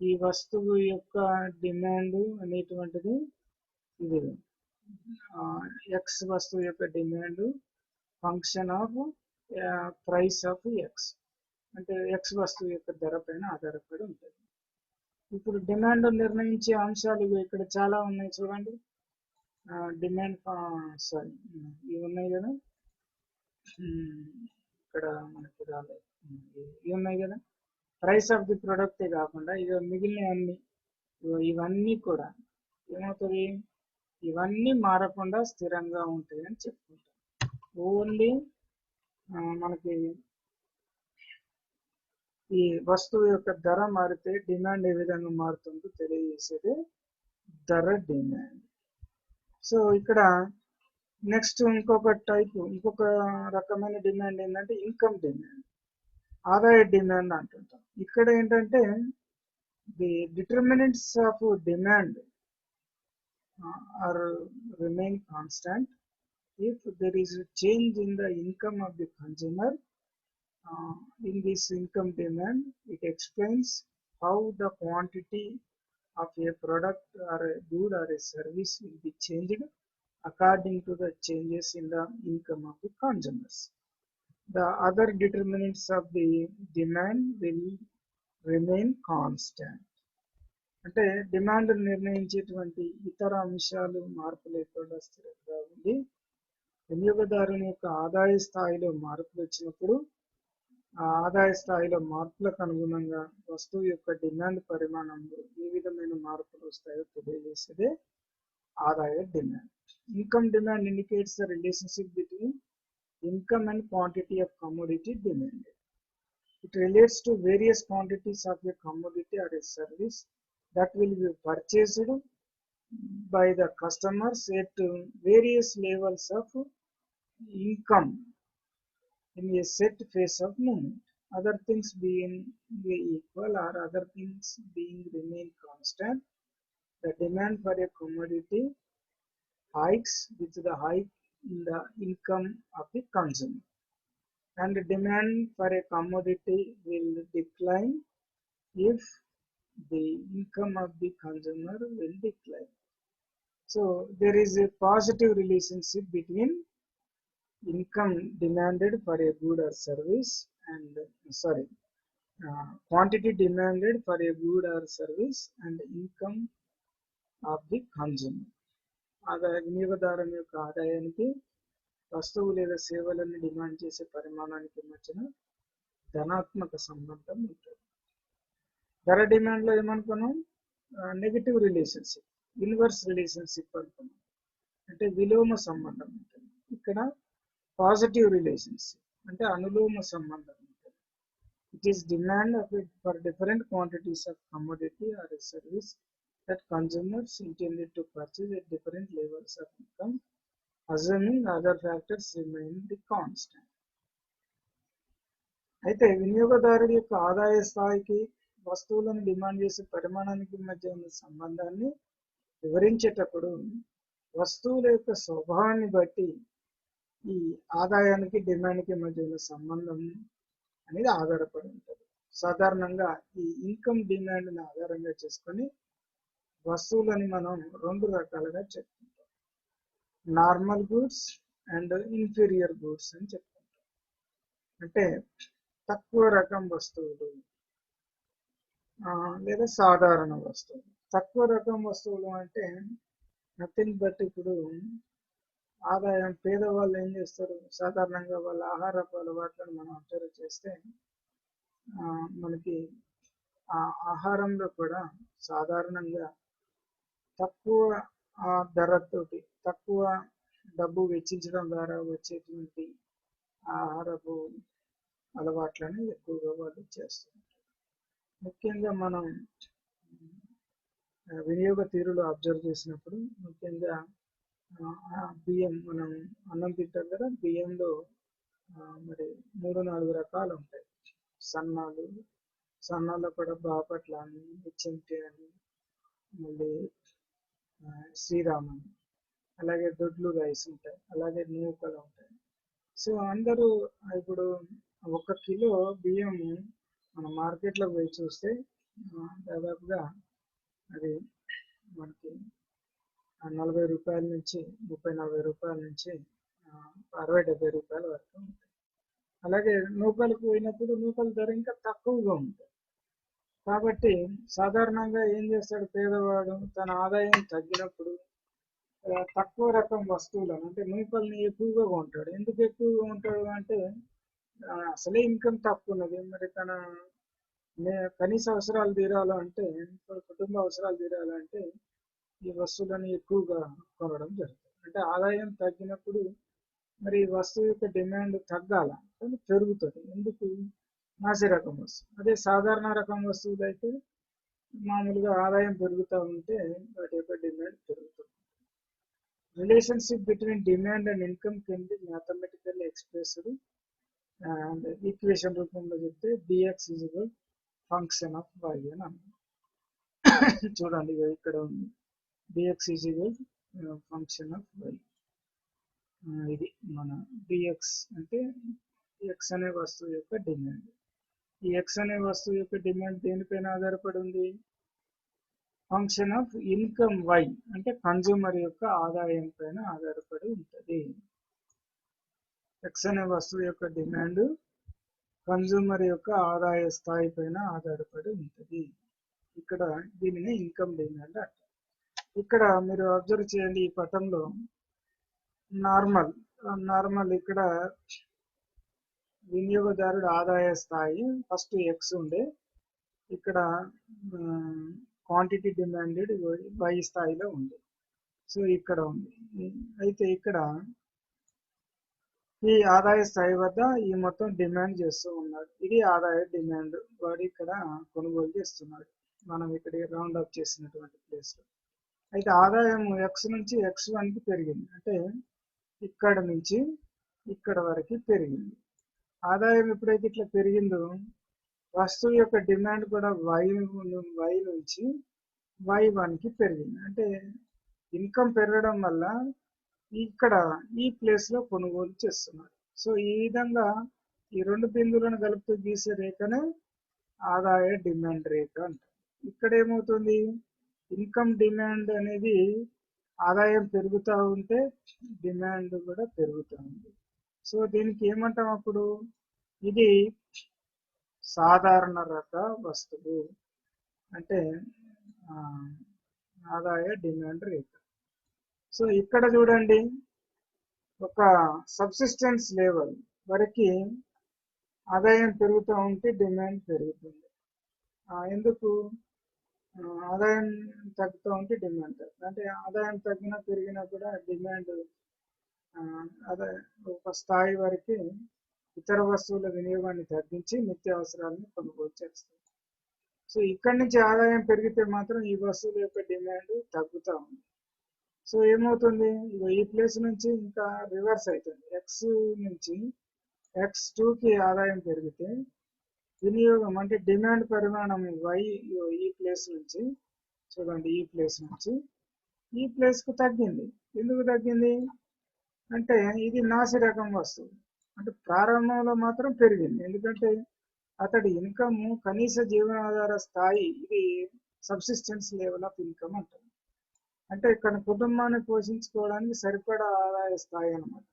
ఈ వస్తువు యొక్క డిమాండ్ అనేటువంటిది ఇది ఎక్స్ వస్తువు యొక్క demand function of price of X, అంటే ఎక్స్ వస్తువు యొక్క ధర పైన ఆధారపడి ఉంటుంది. ఇప్పుడు డిమాండ్ నిర్ణయించే అంశాలు ఇక్కడ చాలా ఉన్నాయి చూడండి. డిమాండ్ సారీ ఇవి ఉన్నాయి కదా, ఇక్కడ మనకి రాలేదు, ఇవి ఉన్నాయి కదా. ప్రైస్ ఆఫ్ ది ప్రొడక్టే కాకుండా ఇక మిగిలిన అన్ని ఇవన్నీ కూడా ఏమవుతుంది, ఇవన్నీ మారకుండా స్థిరంగా ఉంటాయి అని చెప్పుకుంటాం. ఓన్లీ మనకి ఈ వస్తువు యొక్క ధర మారితే డిమాండ్ ఏ విధంగా మారుతుందో తెలియజేసేది ధర డిమాండ్. సో ఇక్కడ నెక్స్ట్ ఇంకొక రకమైన డిమాండ్ ఏంటంటే ఇన్కమ్ డిమాండ్, ఆదాయ డిమాండ్ అంటుంటాం. ఇక్కడ ఏంటంటే the determinants of demand are remain constant if there is a change in the income of the consumer in this income demand, it explains how the quantity of a product or a good or a service will be changed according to the changes in the income of the consumers. The other determinants of the demand will remain constant. అంటే demand నిర్ణయించేటువంటి ఇతర అంశాలు మార్పు లేకుండా స్థిరంగా ఉండి వినియోగదారుని యొక్క ఆదాయ స్థాయిలో మార్పులు వచ్చినప్పుడు ఆ ఆదాయ స్థాయిలో మార్పులకు అనుగుణంగా వస్తువు యొక్క డిమాండ్ పరిమాణంలో ఏ విధమైన మార్పులు వస్తాయో తెలియజేసేదే ఆదాయ demand. Income demand indicates the relationship between income and quantity of commodity demanded. It relates to various quantities of a commodity or a service that will be purchased by the customers at various levels of income in a set phase of movement. Other things being equal or other things being remain constant, the demand for a commodity hikes with the hike in the income of the consumer, and the demand for a commodity will decline if the income of the consumer will decline. So there is a positive relationship between income demanded for a good or service and quantity demanded for a good or service and income of the consumer. వినియోగదారుని యొక్క ఆదాయానికి వస్తువు లేదా సేవలను demand చేసే పరిమాణానికి మధ్యన ధనాత్మక సంబంధం ఉంటుంది. ధర డిమాండ్లో ఏమనుకున్నాం? నెగటివ్ రిలేషన్షిప్, ఇన్వర్స్ రిలేషన్షిప్ అనుకున్నాం, అంటే విలోమ సంబంధం ఉంటుంది. ఇక్కడ పాజిటివ్ రిలేషన్షిప్ అంటే అనులోమ సంబంధం ఉంటుంది. It is demand for different quantities of commodity or a service that consumers intended to purchase at different levels of income, assuming other factors remain the constant. అయితే వినియోగదారుడి యొక్క ఆదాయ స్థాయికి వస్తువులను డిమాండ్ చేసే పరిమాణానికి మధ్య ఉన్న సంబంధాన్ని వివరించేటప్పుడు వస్తువుల యొక్క స్వభావాన్ని బట్టి ఈ ఆదాయానికి డిమాండ్కి మధ్య ఉన్న సంబంధం అనేది ఆధారపడి ఉంటుంది. సాధారణంగా ఈ ఇన్కమ్ డిమాండ్ని ఆధారంగా చేసుకొని వస్తువులని మనం రెండు రకాలుగా చెప్పుకుంటాం. Normal goods and inferior goods అని చెప్పుకుంటాం. అంటే తక్కువ రకం వస్తువులు లేదా సాధారణ వస్తువులు. తక్కువ రకం వస్తువులు అంటే నథింగ్ బట్ ఇప్పుడు ఆదాయం పేదవాళ్ళు ఏం చేస్తారు, సాధారణంగా వాళ్ళ ఆహారపు అలవాట్లను మనం అబ్జర్వ్ చేస్తే మనకి ఆ ఆహారంలో కూడా సాధారణంగా తక్కువ ధరతోటి తక్కువ డబ్బు వెచ్చించడం ద్వారా వచ్చేటువంటి ఆహారపు అలవాట్లను ఎక్కువగా వాళ్ళు చేస్తుంటారు. ముఖ్యంగా మనం వినియోగ తీరులో అబ్జర్వ్ చేసినప్పుడు ముఖ్యంగా బియ్యం, మనం అన్నం తింటాం కదా, బియ్యంలో మరి 3-4 రకాలు ఉంటాయి. సన్నాల్లో కూడా బాపట్ల అని, హెచ్ఎంటి అని, మళ్ళీ శ్రీరామ్ అని, అలాగే దొడ్లు రైస్ ఉంటాయి, అలాగే నూకలు ఉంటాయి. సో అందరూ ఇప్పుడు 1 కిలో బియ్యం మన మార్కెట్లో పోయి చూస్తే దాదాపుగా అది మనకి 40 రూపాయల నుంచి 30-40 రూపాయల నుంచి 60-70 రూపాయల వరకు ఉంటాయి. అలాగే నూకలకు పోయినప్పుడు నూకల ధర ఇంకా తక్కువగా ఉంటుంది. కాబట్టి సాధారణంగా ఏం చేస్తాడు పేదవాడు, తన ఆదాయం తగ్గినప్పుడు తక్కువ రకం వస్తువులను అంటే నూకల్ని ఎక్కువగా కొంటాడు. ఎందుకు ఎక్కువగా ఉంటాడు అంటే అసలే ఇన్కమ్ తక్కువ ఉన్నది, మరి తన కనీస అవసరాలు తీరాలంటే, కుటుంబ అవసరాలు తీరాలంటే ఈ వస్తువులను ఎక్కువగా కొనడం జరుగుతుంది. అంటే ఆదాయం తగ్గినప్పుడు మరి వస్తువు యొక్క డిమాండ్ తగ్గాల, కానీ పెరుగుతుంది. ఎందుకు? నాసి రకం వస్తువు. అదే సాధారణ రకం వస్తువులు అయితే మామూలుగా ఆదాయం పెరుగుతూ ఉంటే వాటి యొక్క డిమాండ్ పెరుగుతుంది. Relationship between demand and income can be mathematically expressed and equation రూపంలో చెప్తే dx is equal function of y అని అన్నాం. చూడండి ఇక్కడ ఉంది, dx is equal function of y. ఇది మన dx అంటే x అనే వస్తువు యొక్క డిమాండ్. ఈ ఎక్స్ అనే వస్తువు యొక్క డిమాండ్ దేనిపైన ఆధారపడి ఉంది? ఫంక్షన్ ఆఫ్ ఇన్కమ్ వై, అంటే కన్జ్యూమర్ యొక్క ఆదాయం పైన ఆధారపడి ఉంటుంది. ఎక్స్ అనే వస్తువు యొక్క డిమాండ్ కన్జ్యూమర్ యొక్క ఆదాయ స్థాయి పైన ఆధారపడి ఉంటుంది. ఇక్కడ దీనిని ఇన్కమ్ డిమాండ్ అంటారు. ఇక్కడ మీరు అబ్జర్వ్ చేయండి, ఈ పటంలో నార్మల్ ఇక్కడ వినియోగదారుడు ఆదాయ స్థాయి ఫస్ట్ ఎక్స్ ఉండే, ఇక్కడ క్వాంటిటీ డిమాండెడ్ వై స్థాయిలో ఉంది. సో ఇక్కడ ఉంది. అయితే ఇక్కడ ఈ ఆదాయ స్థాయి వద్ద ఈ మొత్తం డిమాండ్ చేస్తూ ఉన్నాడు. ఇది ఆదాయ డిమాండ్, వాడు ఇక్కడ కొనుగోలు చేస్తున్నాడు. మనం ఇక్కడ రౌండ్ అప్ చేసినటువంటి ప్లేస్ లో. అయితే ఆదాయం ఎక్స్ నుంచి x1 కి పెరిగింది, అంటే ఇక్కడ నుంచి ఇక్కడ వరకు పెరిగింది. ఆదాయం ఎప్పుడైతే ఇట్లా పెరిగిందో వస్తువు యొక్క డిమాండ్ కూడా వై నుంచి y1 కి పెరిగింది. అంటే ఇన్కమ్ పెరగడం వల్ల ఇక్కడ ఈ ప్లేస్ లో కొనుగోలు చేస్తున్నారు. సో ఈ విధంగా ఈ రెండు బిందువులను కలుపుతూ గీసే రేఖనే ఆదాయ డిమాండ్ రేఖ అంటారు. ఇక్కడ ఏమవుతుంది, ఇన్కమ్ డిమాండ్ అనేది ఆదాయం పెరుగుతూ ఉంటే డిమాండ్ కూడా పెరుగుతూ ఉంది. సో దీనికి ఏమంటాం అప్పుడు, ఇది సాధారణ రక వస్తువు, అంటే ఆదాయ డిమాండ్ రేఖ. సో ఇక్కడ చూడండి, ఒక సబ్సిస్టెన్స్ లెవెల్ వరకు ఆదాయం పెరుగుతూ ఉంటే డిమాండ్ పెరుగుతుంది. ఎందుకు? ఆదాయం తగ్గుతూ ఉంటే డిమాండ్ తగ్గుతుంది. అంటే ఆదాయం తగ్గినా పెరిగినా కూడా డిమాండ్ అదే ఒక స్థాయి వరకు ఇతర వస్తువుల వినియోగాన్ని తగ్గించి నిత్యావసరాలను కొనుగోలు చేస్తుంది. సో ఇక్కడి నుంచి ఆదాయం పెరిగితే మాత్రం ఈ వస్తువుల యొక్క డిమాండ్ తగ్గుతూ ఉంది. సో ఏమవుతుంది, ఈ ప్లేస్ నుంచి ఇంకా రివర్స్ అవుతుంది. ఎక్స్ నుంచి x2కి ఆదాయం పెరిగితే వినియోగం అంటే డిమాండ్ పరిమాణం y ఈ ప్లేస్ నుంచి చూడండి, ఈ ప్లేస్ నుంచి ఈ ప్లేస్ కు తగ్గింది. ఎందుకు తగ్గింది అంటే ఇది నాసి రకం వస్తువు, అంటే ప్రారంభంలో మాత్రం పెరిగింది. ఎందుకంటే అతడి ఇన్కమ్ కనీస జీవనాధార స్థాయి, ఇది సబ్సిస్టెన్స్ లెవెల్ ఆఫ్ ఇన్కమ్ అంటారు. అంటే ఇక్కడ కుటుంబాన్ని పోషించుకోవడానికి సరిపడా ఆదాయ స్థాయి అన్నమాట.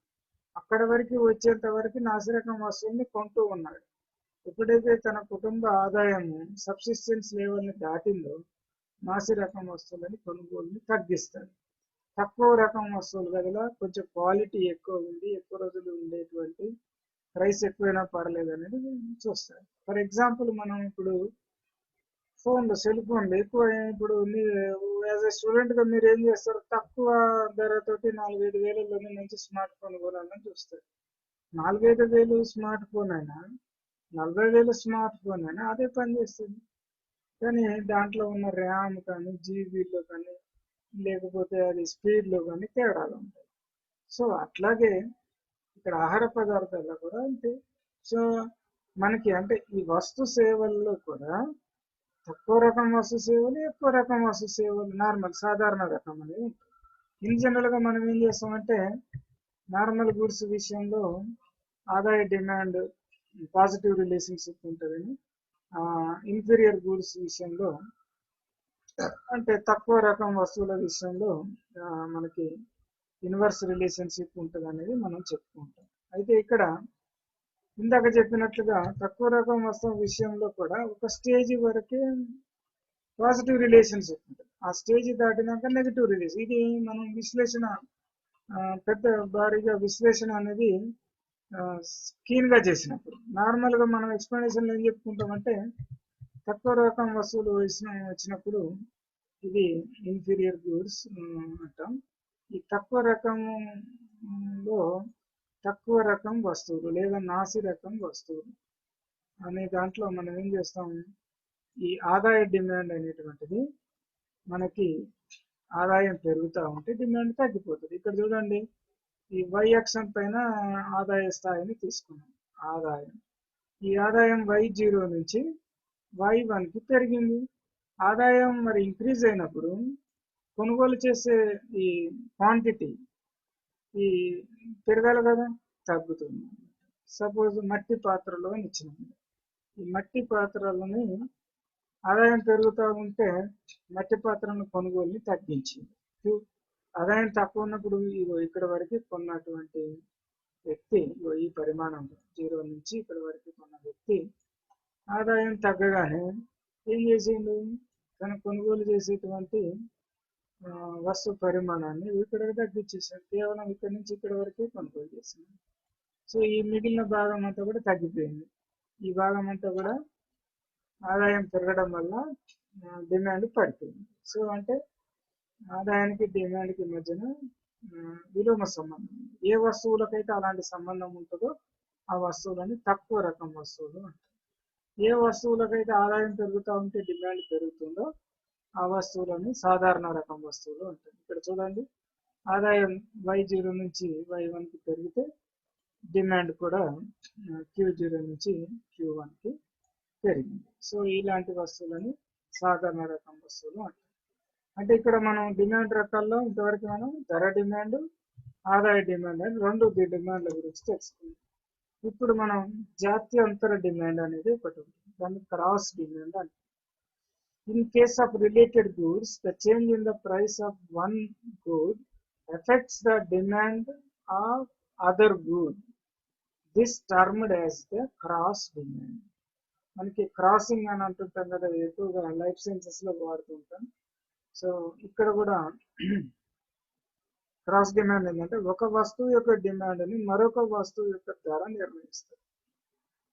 అక్కడ వరకు వచ్చేంత వరకు నాసిరకం వస్తువుని కొంటూ ఉన్నాడు. ఎప్పుడైతే తన కుటుంబ ఆదాయము సబ్సిస్టెన్స్ లెవెల్ని దాటిందో నాసిరకం వస్తువులని కొనుగోలుని తగ్గిస్తాడు. తక్కువ రకం వస్తువులు కదా, కొంచెం క్వాలిటీ ఎక్కువ ఉంది, ఎక్కువ రోజులు ఉండేటువంటి, ప్రైస్ ఎక్కువైనా పర్లేదు అనేది చూస్తారు. ఫర్ ఎగ్జాంపుల్ మనం ఇప్పుడు ఫోన్లు, సెల్ ఫోన్లు ఎక్కువ, ఇప్పుడు యాజ్ ఎ స్టూడెంట్గా మీరు ఏం చేస్తారు, తక్కువ ధరతోటి 4-5 వేలలోనే మంచి స్మార్ట్ ఫోన్ కొనాలని చూస్తారు. 4-5 వేలు స్మార్ట్ ఫోన్ అయినా 40 వేలు స్మార్ట్ ఫోన్ అయినా అదే పని చేస్తుంది. కానీ దాంట్లో ఉన్న ర్యామ్ కానీ జీబీలో కానీ లేకపోతే అది స్పీడ్లో కానీ తేడాలు ఉంటాయి. సో అట్లాగే ఇక్కడ ఆహార పదార్థాల్లో కూడా అంతే. సో మనకి అంటే ఈ వస్తు సేవల్లో కూడా తక్కువ రకం వస్తు సేవలు, ఎక్కువ రకం వస్తు సేవలు, నార్మల్ సాధారణ రకం అనేది ఉంటుంది. ఇన్ జనరల్గా మనం ఏం చేస్తామంటే నార్మల్ గూడ్స్ విషయంలో ఆదాయ డిమాండ్ పాజిటివ్ రిలేషన్షిప్ ఉంటుందని, ఇన్ఫీరియర్ గూడ్స్ విషయంలో అంటే తక్కువ రకం వస్తువుల విషయంలో మనకి ఇన్వర్స్ రిలేషన్షిప్ ఉంటుంది అనేది మనం చెప్పుకుంటాం. అయితే ఇక్కడ ఇందాక చెప్పినట్లుగా తక్కువ రకం వస్తువు విషయంలో కూడా ఒక స్టేజ్ వరకే పాజిటివ్ రిలేషన్షిప్ ఉంటుంది. ఆ స్టేజ్ దాటినాక నెగిటివ్ రిలేషన్. ఇది మనం విశ్లేషణ పెద్ద భారీగా విశ్లేషణ అనేది కీన్గా చేసినప్పుడు, నార్మల్గా మనం ఎక్స్ప్లెనేషన్లో ఏం చెప్పుకుంటామంటే తక్కువ రకం వస్తువులు వచ్చినప్పుడు ఇది ఇన్ఫీరియర్ గూడ్స్ అంటాం. ఈ తక్కువ రకంలో తక్కువ రకం వస్తువులు లేదా నాసి రకం వస్తువులు అనే దాంట్లో మనం ఏం చేస్తాం, ఈ ఆదాయ డిమాండ్ అనేటువంటిది మనకి ఆదాయం పెరుగుతూ ఉంటే డిమాండ్ తగ్గిపోతుంది. ఇక్కడ చూడండి, ఈ y అక్షం పైన ఆదాయ స్థాయిని తీసుకున్నాం. ఈ ఆదాయం y0 నుంచి y1కి పెరిగింది. ఆదాయం మరి ఇంక్రీజ్ అయినప్పుడు కొనుగోలు చేసే ఈ క్వాంటిటీ ఈ పెరగాలి కదా, తగ్గుతుంది. సపోజ్ మట్టి పాత్రలో ఇచ్చినాము, ఈ మట్టి పాత్రలని ఆదాయం పెరుగుతూ ఉంటే మట్టి పాత్రలను కొనుగోలుని తగ్గించింది. ఆదాయం తక్కువ ఉన్నప్పుడు ఇక్కడ వరకు కొన్నటువంటి వ్యక్తి ఈ పరిమాణంలో 0 నుంచి ఇక్కడ వరకు కొన్న వ్యక్తి ఆదాయం తగ్గగానే ఏం చేసిండు, తన కొనుగోలు చేసేటువంటి వస్తు పరిమాణాన్ని ఇక్కడికి తగ్గించేసాడు. కేవలం ఇక్కడ నుంచి ఇక్కడ వరకే కొనుగోలు చేసింది. సో ఈ మిగిలిన భాగం అంతా కూడా తగ్గిపోయింది. ఈ భాగం అంతా కూడా ఆదాయం పెరగడం వల్ల డిమాండ్ పడిపోయింది. సో అంటే ఆదాయానికి డిమాండ్కి మధ్యన విలోమ సంబంధం ఉంది. ఏ వస్తువులకైతే అలాంటి సంబంధం ఉంటుందో ఆ వస్తువులని తక్కువ రకం వస్తువులు అంటారు. ఏ వస్తువులకైతే ఆదాయం పెరుగుతూ ఉంటే డిమాండ్ పెరుగుతుందో ఆ వస్తువులని సాధారణ రకం వస్తువులు అంటారు. ఇక్కడ చూడండి, ఆదాయం Y0 నుంచి Y1కి పెరిగితే డిమాండ్ కూడా Q0 నుంచి Q1కి పెరిగింది. సో ఇలాంటి వస్తువులని సాధారణ రకం వస్తువులు అంటారు. అంటే ఇక్కడ మనం డిమాండ్ రకాల్లో ఇంతవరకు మనం ధర డిమాండ్, ఆదాయ డిమాండ్ అని రెండు డిమాండ్ల గురించి తెలుసుకున్నాం. ఇప్పుడు మనం జాత్యంతర డిమాండ్ అనేది ఒకటి ఉంటుంది, దాన్ని క్రాస్ డిమాండ్ అంటారు. In case of related goods, the change in the price of one good affects the demand of other good. This termed as the cross demand. మనకి క్రాసింగ్ అని అంటుంటాం కదా, ఎక్కువగా లైఫ్ సైన్సెస్ లో వాడుతుంటాం. సో ఇక్కడ కూడా cross demand ఏంటంటే ఒక వస్తువు యొక్క డిమాండ్ని మరొక వస్తువు యొక్క ధర నిర్ణయిస్తారు.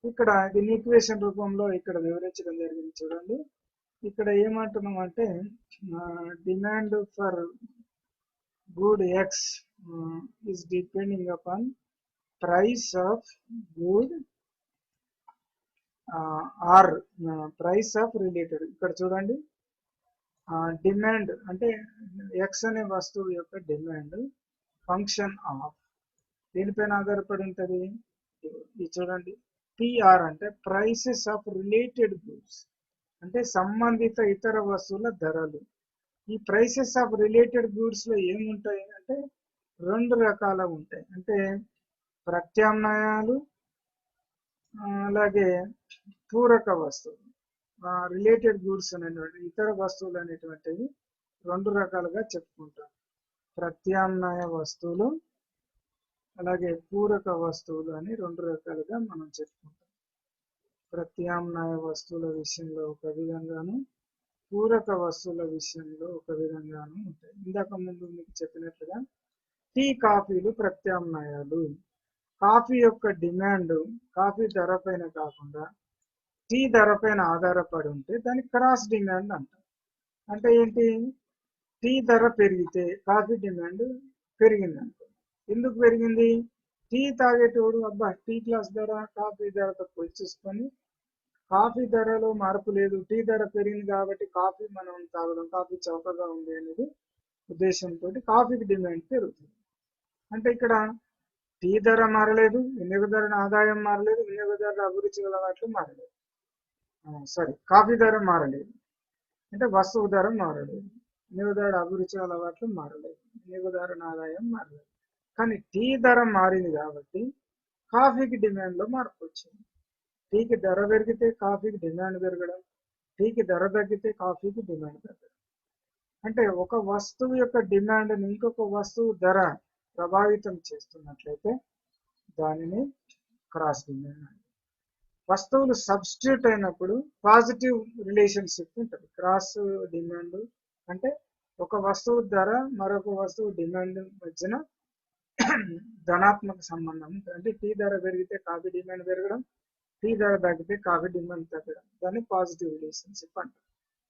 ఇక్కడ దీని ఈక్వేషన్ రూపంలో ఇక్కడ వివరించడం జరిగింది. చూడండి, ఇక్కడ ఏమంటున్నాం అంటే demand for good X is depending upon price of good or price of related. ఇక్కడ చూడండి, డిమాండ్ అంటే ఎక్స్ అనే వస్తువు యొక్క డిమాండ్ ఫంక్షన్ ఆఫ్ దేనిపైన ఆధారపడి ఉంటుంది. ఇది చూడండి, పిఆర్ అంటే ప్రైసెస్ ఆఫ్ రిలేటెడ్ గూడ్స్ అంటే సంబంధిత ఇతర వస్తువుల ధరలు. ఈ ప్రైసెస్ ఆఫ్ రిలేటెడ్ గూడ్స్ లో ఏముంటాయి అంటే రెండు రకాల ఉంటాయి. అంటే ప్రత్యామ్నాయాలు, అలాగే పూరక వస్తువులు. రిలేటెడ్ గూడ్స్ అనేటువంటి ఇతర వస్తువులు అనేటువంటివి రెండు రకాలుగా చెప్పుకుంటాం. ప్రత్యామ్నాయ వస్తువులు అలాగే పూరక వస్తువులు అని రెండు రకాలుగా మనం చెప్పుకుంటాం. ప్రత్యామ్నాయ వస్తువుల విషయంలో ఒక విధంగాను, పూరక వస్తువుల విషయంలో ఒక విధంగాను ఉంటాయి. ఇందాక ముందు మీకు చెప్పినట్లుగా టీ, కాఫీలు ప్రత్యామ్నాయాలు. కాఫీ యొక్క డిమాండ్ కాఫీ ధర పైన కాకుండా టీ ధర పైన ఆధారపడి ఉంటే దాన్ని క్రాస్ డిమాండ్ అంటాం. అంటే ఏంటి, టీ ధర పెరిగితే కాఫీ డిమాండ్ పెరిగింది అనుకో. ఎందుకు పెరిగింది, టీ తాగేటోడు అబ్బా టీ గ్లాస్ ధర కాఫీ ధరతో పోల్చి చూసుకొని కాఫీ ధరలో మార్పు లేదు, టీ ధర పెరిగింది కాబట్టి కాఫీ మనం తాగడం, కాఫీ చౌకగా ఉంది అనేది ఉద్దేశంతో కాఫీకి డిమాండ్ పెరుగుతుంది. అంటే ఇక్కడ టీ ధర మారలేదు, వినియోగదారుని ఆదాయం మారలేదు, వినియోగదారుల అభిరుచి గల వాటిలో మారలేదు. సారీ, కాఫీ ధర మారలేదు అంటే వస్తువు ధర మారలేదు, వినియోగదారుడు అభిరుచి గల వాటిలో మారలేదు, వినియోగదారుని ఆదాయం మారలేదు. కానీ టీ ధర మారింది కాబట్టి కాఫీకి డిమాండ్లో మార్పు వచ్చింది. టీకి ధర పెరిగితే కాఫీకి డిమాండ్ పెరగడం, టీకి ధర తగ్గితే కాఫీకి డిమాండ్ తగ్గడం. అంటే ఒక వస్తువు యొక్క డిమాండ్ని ఇంకొక వస్తువు ధర ప్రభావితం చేస్తున్నట్లయితే దానిని క్రాస్ డిమాండ్ అంటారు. వస్తువులు సబ్స్టిట్యూట్ అయినప్పుడు పాజిటివ్ రిలేషన్షిప్ ఉంటుంది. క్రాస్ డిమాండ్ అంటే ఒక వస్తువు ధర మరొక వస్తువు డిమాండ్ మధ్యన ధనాత్మక సంబంధం ఉంటుంది. అంటే టీ ధర పెరిగితే కాఫీ డిమాండ్ పెరగడం, టీ ధర తగ్గితే కాఫీ డిమాండ్ తగ్గడం, దాన్ని పాజిటివ్ రిలేషన్షిప్ అంటారు.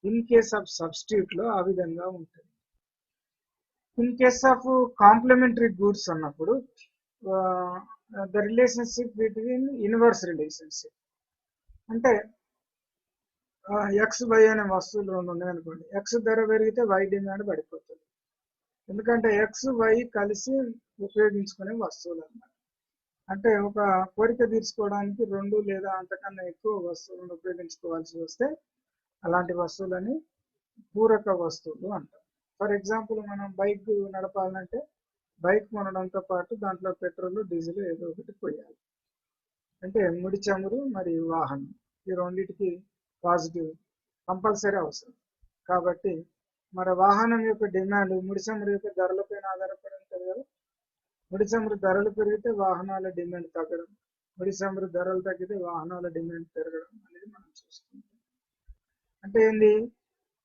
ఇన్ కేస్ ఆఫ్ సబ్స్టిట్యూట్ లో ఆ విధంగా ఉంటుంది. In case of complementary goods అన్నప్పుడు the relationship between inverse relationship. అంటే ఎక్స్ వై అనే వస్తువులు రెండు ఉన్నాయి అనుకోండి, ఎక్స్ ధర పెరిగితే వై డిమాండ్ పడిపోతుంది. ఎందుకంటే ఎక్స్ వై కలిసి ఉపయోగించుకునే వస్తువులు అన్నమాట. అంటే ఒక కోరిక తీర్చుకోవడానికి రెండు లేదా అంతకన్నా ఎక్కువ వస్తువులను ఉపయోగించుకోవాల్సి వస్తే అలాంటి వస్తువులని పూరక వస్తువులు అంటారు. ఫర్ ఎగ్జాంపుల్, మనం బైక్ నడపాలంటే బైక్ కొనడంతో పాటు దాంట్లో పెట్రోల్, డీజిల్ ఏదో ఒకటి పోయాలి. అంటే ముడి చమురు మరియు వాహనం ఈ రెండింటికి పాజిటివ్ కంపల్సరీ అవసరం. కాబట్టి మరి వాహనం యొక్క డిమాండ్ ముడి చమురు యొక్క ధరలపైన ఆధారపడి ఉంటుంది కదా. ముడి చమురు ధరలు పెరిగితే వాహనాల డిమాండ్ తగ్గడం, ముడి చమురు ధరలు తగ్గితే వాహనాల డిమాండ్ పెరగడం అనేది మనం చూసుకుంటాం. అంటే ఏంది,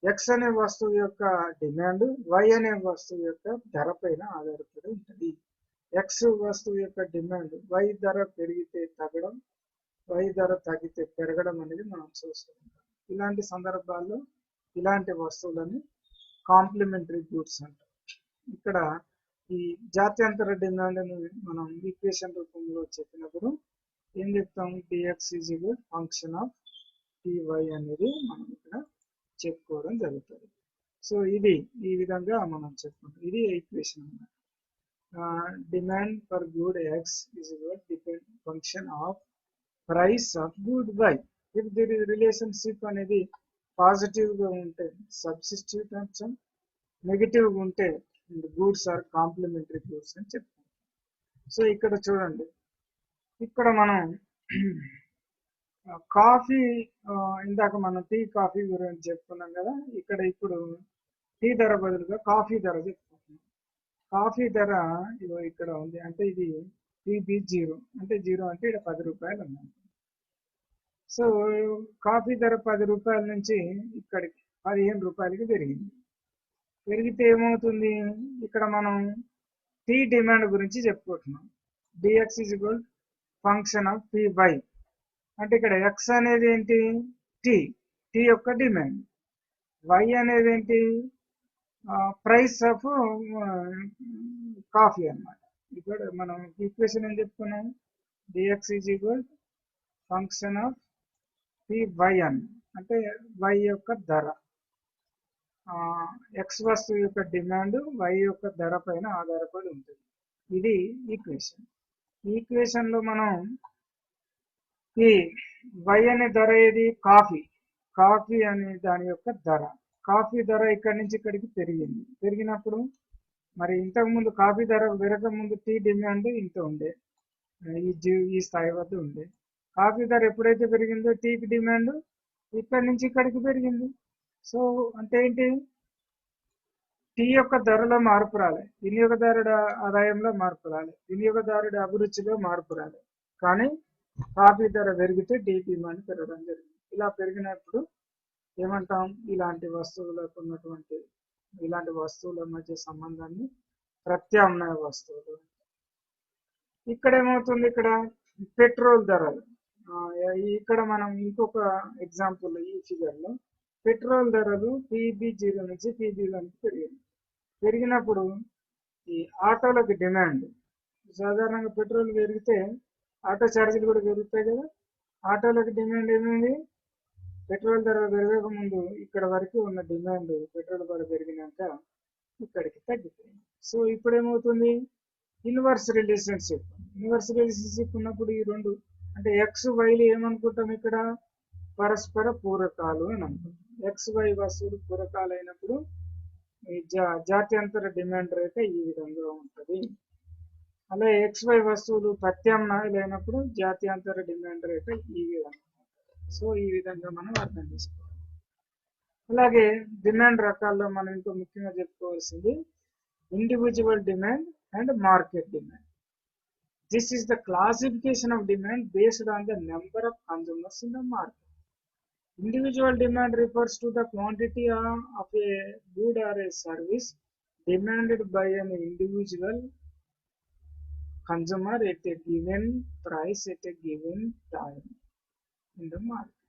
ఎక్స్ అనే వస్తువు యొక్క డిమాండ్ వై అనే వస్తువు యొక్క ధర పైన ఆధారపడి ఉంటుంది. ఎక్స్ వస్తువు యొక్క డిమాండ్ వై ధర పెరిగితే తగ్గడం, వై ధర తగ్గితే పెరగడం అనేది మనం చూస్తుంటాం. ఇలాంటి సందర్భాల్లో ఇలాంటి వస్తువులని కాంప్లిమెంటరీ గూడ్స్ అంటాం. ఇక్కడ ఈ జాత్యంతర డిమాండ్ ని మనం ఈక్వేషన్ రూపంలో చెప్పినప్పుడు ఏం చెప్తాం, dx is equal function of TY అనేది మనం ఇక్కడ చెప్పుకోవడం జరుగుతుంది. సో ఇది ఈ విధంగా మనం చెప్పుకుంటాం. ఇది ఈక్వేషన్ అన్నమాట. Demand for good X is equal depend function of price of good Y. If there is relationship అనేది పాజిటివ్ గా ఉంటే సబ్స్టిట్యూట్ అంశం, నెగిటివ్ గా ఉంటే గూడ్స్ ఆర్ కాంప్లిమెంటరీ గూడ్స్ అని చెప్తాం. సో ఇక్కడ చూడండి, ఇక్కడ మనం కాఫీ, ఇందాక మనం టీ కాఫీ గురించి చెప్పుకున్నాం కదా. ఇక్కడ ఇప్పుడు టీ ధర బదులుగా కాఫీ ధర చెప్పుకుంటున్నాం. కాఫీ ధర ఇదో ఇక్కడ ఉంది, అంటే ఇది PB 0, అంటే 0 అంటే ఇక్కడ 10 రూపాయలు ఉన్నాయి. సో కాఫీ ధర 10 రూపాయల నుంచి ఇక్కడికి 15 రూపాయలకి పెరిగింది. పెరిగితే ఏమవుతుంది, ఇక్కడ మనం టీ డిమాండ్ గురించి చెప్పుకుంటున్నాం. DX is equal function of PY. అంటే ఇక్కడ ఎక్స్ అనేది ఏంటి, టీ యొక్క డిమాండ్, వై అనేది ఏంటి, ప్రైస్ ఆఫ్ కాఫీ అన్నమాట. ఇక్కడ మనం ఈక్వేషన్ ఏం చెప్పుకున్నాం, DX is equal function of PY అని, అంటే వై యొక్క ధర, ఎక్స్ వస్తువు యొక్క డిమాండ్ వై యొక్క ధర పైన ఆధారపడి ఉంటుంది. ఇది ఈక్వేషన్. ఈక్వేషన్ లో మనం ఈ వై అనే ధర ఏది, కాఫీ అనే దాని యొక్క ధర, కాఫీ ధర ఇక్కడి నుంచి ఇక్కడికి పెరిగింది. పెరిగినప్పుడు మరి ఇంతకు ముందు కాఫీ ధర పెరగక ముందు టీ డిమాండ్ ఇంత ఉండే, ఈ స్థాయి వద్ద ఉండే. కాఫీ ధర ఎప్పుడైతే పెరిగిందో టీకి డిమాండ్ ఇక్కడి నుంచి ఇక్కడికి పెరిగింది. సో అంటే ఏంటి, టీ యొక్క ధరలో మార్పు రాలే, వినియోగదారుడు ఆదాయంలో మార్పు రాలే, వినియోగదారుడి అభిరుచిలో మార్పు రాలే, కానీ కాఫీ ధర పెరిగితే టీ డిమాండ్ పెరగడం జరిగింది. ఇలా పెరిగినప్పుడు ఏమంటాం, ఇలాంటి వస్తువుల మధ్య సంబంధాన్ని ప్రత్యామ్నాయ వస్తువులు. ఇక్కడ ఏమవుతుంది, ఇక్కడ పెట్రోల్ ధరలు, ఇక్కడ మనం ఇంకొక ఎగ్జాంపుల్, ఈ ఫిగర్ లో పెట్రోల్ ధరలు PB 0 నుంచి PB 1కి పెరిగింది. పెరిగినప్పుడు ఈ ఆటోలకు డిమాండ్, సాధారణంగా పెట్రోల్ పెరిగితే ఆటో ఛార్జీలు కూడా పెరుగుతాయి కదా. ఆటోలకు డిమాండ్ ఏమైంది, పెట్రోల్ ధర పెరగక ముందు ఇక్కడ వరకు ఉన్న డిమాండ్ పెట్రోల్ ధర పెరిగినాక ఇక్కడికి తగ్గిపోయింది. సో ఇప్పుడు ఏమవుతుంది, ఇన్వర్స్ రిలేషన్షిప్ ఉన్నప్పుడు ఈ రెండు, అంటే ఎక్స్ వైలు ఏమనుకుంటాం, ఇక్కడ పరస్పర పూరకాలు అని అనుకుంటాం. ఎక్స్ వై వస్తువులు పూరకాలు అయినప్పుడు ఈ జాత్యంతర డిమాండ్ రేట్ ఈ విధంగా ఉంటుంది. అలా XY వస్తువులు ప్రత్యామ్నాయాలు అయినప్పుడు జాత్యంతర డిమాండ్ రేట్ ఈ విధంగా. సో ఈ విధంగా మనం అర్థం చేసుకోవాలి. అలాగే డిమాండ్ రకాల్లో మనం ఇంకో ముఖ్యంగా చెప్పుకోవాల్సింది individual demand and market demand. This is the classification of demand based on the number of consumers in the market. Individual demand refers to the quantity of a good or a service demanded by an individual consumer at a given price at a given time in the market.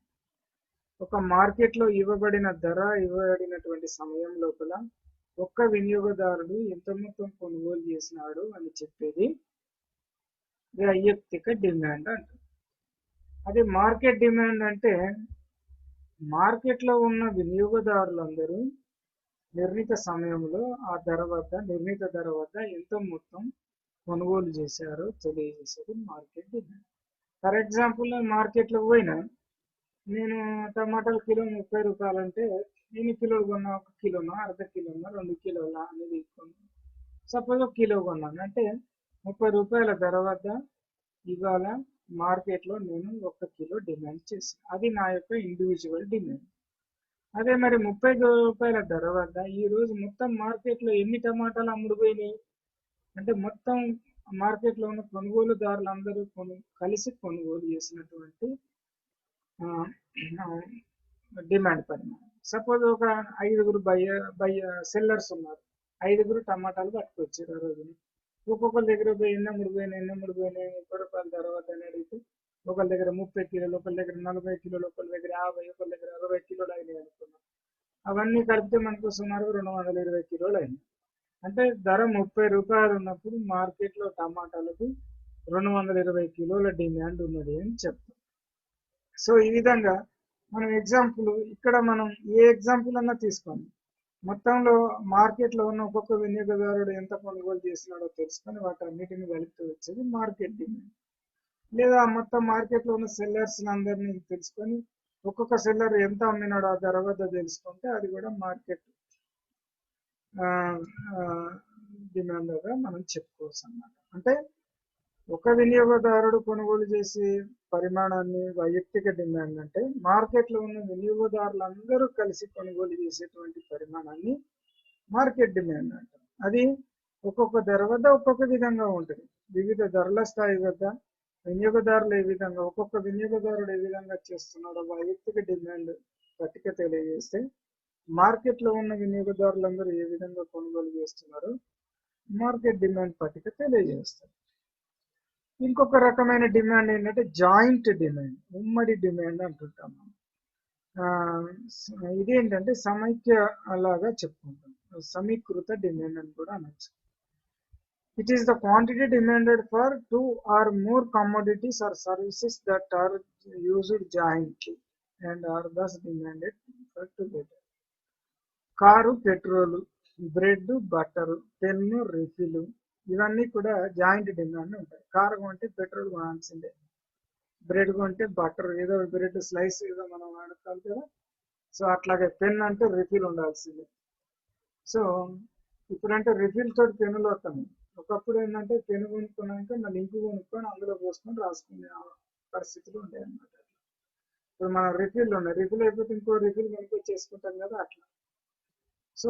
ఒక మార్కెట్లో ఇవ్వబడిన ధర ఇవ్వబడినటువంటి సమయం లోపల ఒక్క వినియోగదారుడు ఎంత మొత్తం కొనుగోలు చేసినాడు అని చెప్పేది వైయక్తిక డిమాండ్ అంటారు. అదే మార్కెట్ డిమాండ్ అంటే మార్కెట్లో ఉన్న వినియోగదారులందరూ నిర్ణీత సమయంలో ఆ నిర్ణీత ధర వద్ద ఎంత మొత్తం కొనుగోలు చేశారో తెలియజేసేది మార్కెట్ డిమాండ్. ఫర్ ఎగ్జాంపుల్, మార్కెట్లో పోయినా నేను టమాటాలు కిలో 30 రూపాయలు అంటే ఎన్ని కిలోలు కొన్నా, 1 కిలోనా, అర్ధ కిలోనా, 2 కిలోలా అనేది సపోజ్ 1 కిలో కొన్నాను అంటే 30 రూపాయల ధర వద్ద ఇవాళ మార్కెట్లో నేను 1 కిలో డిమాండ్ చేశాను, అది నా యొక్క ఇండివిజువల్ డిమాండ్. అదే మరి 30 రూపాయల ధర వద్ద ఈ రోజు మొత్తం మార్కెట్లో ఎన్ని టమాటాలు అమ్ముడుపోయినాయి అంటే మొత్తం మార్కెట్లో ఉన్న కొనుగోలుదారులందరూ కలిసి కొనుగోలు చేసినటువంటి డిమాండ్ పరిమాణం. సపోజ్ ఒక 5గురు సెల్లర్స్ ఉన్నారు, 5గురు టమాటాలు పట్టుకొచ్చారు ఆ రోజున. ఒక్కొక్కరి దగ్గర ఎన్ని అమ్ముడుపోయినాయి 30 రూపాయల ధర వద్ద అని అడిగితే ఒకరి దగ్గర 30 కిలోలు, ఒకరి దగ్గర 40 కిలోలు, ఒకరి దగ్గర 50, ఒకరి దగ్గర 60 కిలోలు అయినాయి అనుకున్నాం. అవన్నీ కలిపితే మనకు సుమారు 220 కిలోలు అయినాయి. అంటే ధర 30 రూపాయలు ఉన్నప్పుడు మార్కెట్లో టమాటాలకు 220 కిలోల డిమాండ్ ఉన్నది అని చెప్తాం. సో ఈ విధంగా మనం ఎగ్జాంపుల్ ఇక్కడ మనం ఏ ఎగ్జాంపుల్ అన్నా తీసుకోండి, మొత్తంలో మార్కెట్లో ఉన్న ఒక్కొక్క వినియోగదారుడు ఎంత కొనుగోలు చేస్తున్నాడో తెలుసుకొని వాటన్నిటిని కలిపి వచ్చేది మార్కెట్ డిమాండ్. లేదా మొత్తం మార్కెట్లో ఉన్న సెల్లర్స్ అందరినీ తెలుసుకొని ఒక్కొక్క సెల్లర్ ఎంత అమ్మినాడో ఆ ధర వద్ద తెలుసుకుంటే అది కూడా మార్కెట్ డిమాండ్గా మనం చెప్పుకోవచ్చు అన్నమాట. అంటే ఒక వినియోగదారుడు కొనుగోలు చేసే పరిమాణాన్ని వైయక్తిక డిమాండ్ అంటే, మార్కెట్లో ఉన్న వినియోగదారులందరూ కలిసి కొనుగోలు చేసేటువంటి పరిమాణాన్ని మార్కెట్ డిమాండ్ అంటారు. అది ఒక్కొక్క ధర వద్ద ఒక్కొక్క విధంగా ఉంటుంది. వివిధ ధరల స్థాయి వద్ద వినియోగదారులు ఏ విధంగా ఒక్కొక్క వినియోగదారుడు ఏ విధంగా చేస్తున్నాడో వైయక్తిక డిమాండ్ పట్టిక తెలియజేస్తే, మార్కెట్లో ఉన్న వినియోగదారులందరూ ఏ విధంగా కొనుగోలు చేస్తున్నారో మార్కెట్ డిమాండ్ పట్టిక తెలియజేస్తారు. ఇంకొక రకమైన డిమాండ్ ఏంటంటే జాయింట్ డిమాండ్, ఉమ్మడి డిమాండ్ అంటుంటాం మనం. ఇదేంటంటే సమైక్య లాగా చెప్పుకుంటాం, సమీకృత డిమాండ్ అని కూడా అనొచ్చు. It is the quantity demanded for 2 or more commodities or services that are used jointly and are thus demanded for together. Car petrol, bread butter, pen refill, ఇవన్నీ కూడా జాయింట్ డిమాండ్ ఉంటాయి. కారు కొంటే petrol కొనాల్సిందే, bread కొంటే butter ఏదో bread slice ఏదో మనం వాడుకోవాలి కదా, సో అట్లాగే పెన్ అంటే రిఫిల్ ఉండాల్సిందే. సో ఇప్పుడంటే రిఫిల్ తోటి పెన్నులు వస్తాయి. ఒకప్పుడు ఏంటంటే పెన్ను కొనుక్కున్నాక మళ్ళీ ఇంకు కొనుక్కొని అందులో పోసుకొని రాసుకునే పరిస్థితులు ఉంటాయి అన్నమాట. ఇప్పుడు మన రిఫిల్ ఉన్నాయి, రిఫిల్ అయిపోతే ఇంకో రిఫిల్ కొనుక్కొని చేసుకుంటాం కదా అట్లా. సో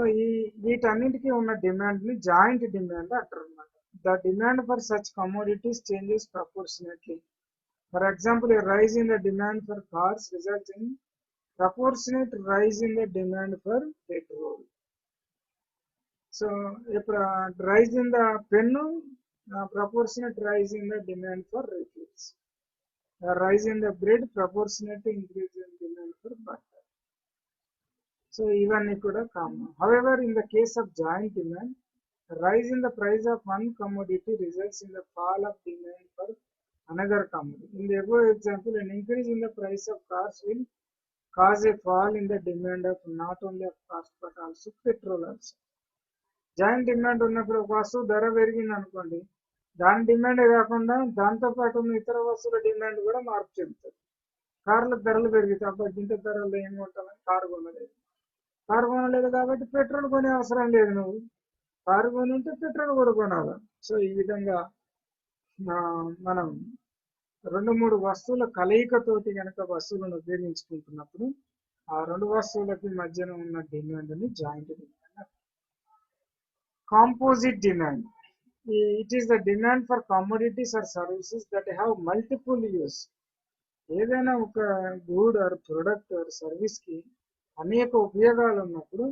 వీటన్నిటికీ ఉన్న డిమాండ్ ని జాయింట్ డిమాండ్ అంటారు అన్నమాట. The demand for such commodities changes proportionately. For example, a rise in the demand for cars results in proportionate rise in the demand for petrol. So a rise in the pen, proportionate rise in the demand for refills. A rise in the bread, proportionate increase in demand for butter. So ఇవన్నీ కూడా common. However, in the case of joint demand, rise in the price of one commodity results in the fall of demand for another commodity. In the above example, an increase in the price of cars will cause a fall in the demand of not only of cars but also petrol also. Joint demand ఉన్నప్పుడు ఒక వస్తువు ధర పెరిగింది అనుకోండి, దాని డిమాండే కాకుండా దాంతో పాటు ఉన్న ఇతర వస్తువుల డిమాండ్ కూడా మార్పు చెందుతుంది. కార్ల ధరలు పెరిగితే అబ్బాయి ఇంత ధరలు ఏముంటామని కారు కొనలేదు కాబట్టి పెట్రోల్ కొనే అవసరం లేదు, నువ్వు కారు కొని ఉంటే పెట్రోల్ కూడా కొనాలి. సో ఈ విధంగా మనం 2-3 వస్తువుల కలయికతోటి కనుక వస్తువులను ఉపయోగించుకుంటున్నప్పుడు ఆ 2 వస్తువులకి మధ్యన ఉన్న డిమాండ్ ని joint demand. Composite demand. It is the demand for commodities or services that have multiple use. ఏదైనా ఒక good or product or service కి అనేక ఉపయోగాలు ఉన్నప్పుడు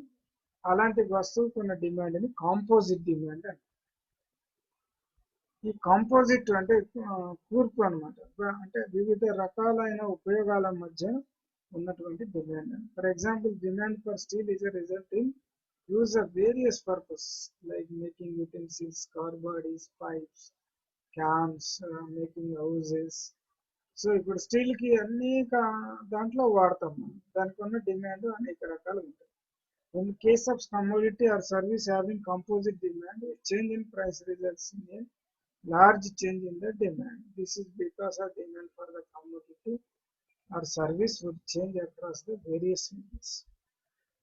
అలాంటి వస్తువుకు ఉన్న డిమాండ్ ని కాంపోజిట్ డిమాండ్ అంటారు. ఈ కాంపోజిట్ అంటే కూర్పు అనమాట, అంటే వివిధ రకాలైన ఉపయోగాల మధ్య ఉన్నటువంటి demand. For example, demand for steel is a result in use of various purpose like making utensils, car bodies, pipes, cans, making houses. So ఇప్పుడు స్టీల్ కి అనేక దాంట్లో వాడతాం మనం, దానికి ఉన్న డిమాండ్ అనేక రకాలు ఉంటాయి. In case of commodity or service having composite demand, a change in price results in a large change in the demand. This is because of demand for the commodity or service would change across the various regions.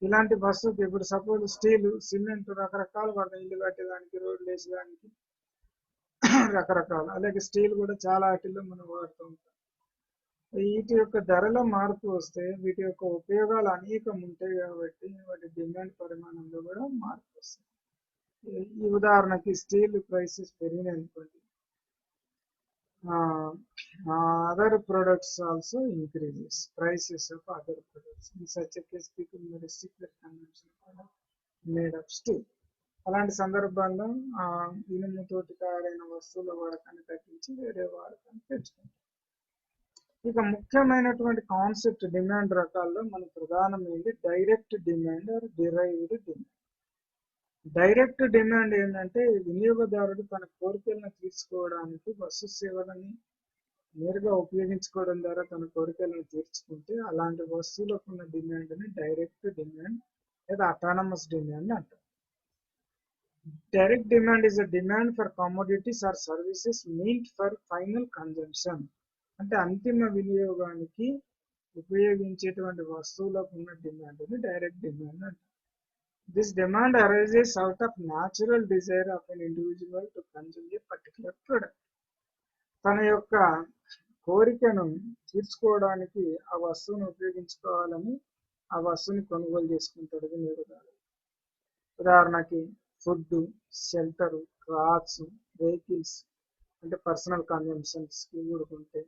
ఇలాంటి వస్తువుకి ఇప్పుడు suppose steel, cement రకరకాలు పడతాయి, ఇల్లు కట్టేదానికి, రోడ్లు వేసేదానికి, రకరకాల, అలాగే స్టీల్ కూడా చాలా వాటిల్లో మనం వాడుతూ ఉంటాం. వీటి యొక్క ధరలో మార్పు వస్తే వీటి యొక్క ఉపయోగాలు అనేకం ఉంటాయి కాబట్టి వాటి డిమాండ్ పరిమాణంలో కూడా మార్పు వస్తుంది. ఈ ఉదాహరణకి స్టీల్ ప్రైసెస్ పెరిగినాయి అనుకోండి, other products also increases prices of other products. In such a case people may restrict their consumption made of steel. అలాంటి సందర్భాల్లో ఇనుముతోటి తయారైన వస్తువుల వాడకాన్ని తగ్గించి వేరే వాడకాన్ని పెంచుకుంటాం. ఇక ముఖ్యమైనటువంటి కాన్సెప్ట్ డిమాండ్ రకాల్లో మనకు ప్రధానమైనది direct demand or derived demand. Direct demand ఏంటంటే వినియోగదారుడు తన కోరికలను తీర్చుకోవడానికి వస్తు సేవలని నేరుగా ఉపయోగించుకోవడం ద్వారా తన కోరికలను తీర్చుకుంటే అలాంటి వస్తువులకు ఉన్న డిమాండ్ని డైరెక్ట్ డిమాండ్ లేదా అటానమస్ డిమాండ్ అంటారు. Direct demand is a demand for commodities or services meant for final consumption. అంటే అంతిమ వినియోగానికి ఉపయోగించేటువంటి వస్తువులకు ఉన్న డిమాండ్ని డైరెక్ట్ డిమాండ్ అంటారు. This demand arises out of natural desire of an individual to consume A particular product. తన యొక్క కోరికను తీర్చుకోవడానికి ఆ వస్తువును ఉపయోగించుకోవాలని ఆ వస్తువుని కొనుగోలు చేసుకుంటాడు వినియోగదారుడు. ఉదాహరణకి ఫుడ్, షెల్టర్, క్లాత్స్, వెహికల్స్ అంటే పర్సనల్ కన్జంప్షన్స్కి కూడుకుంటాయి.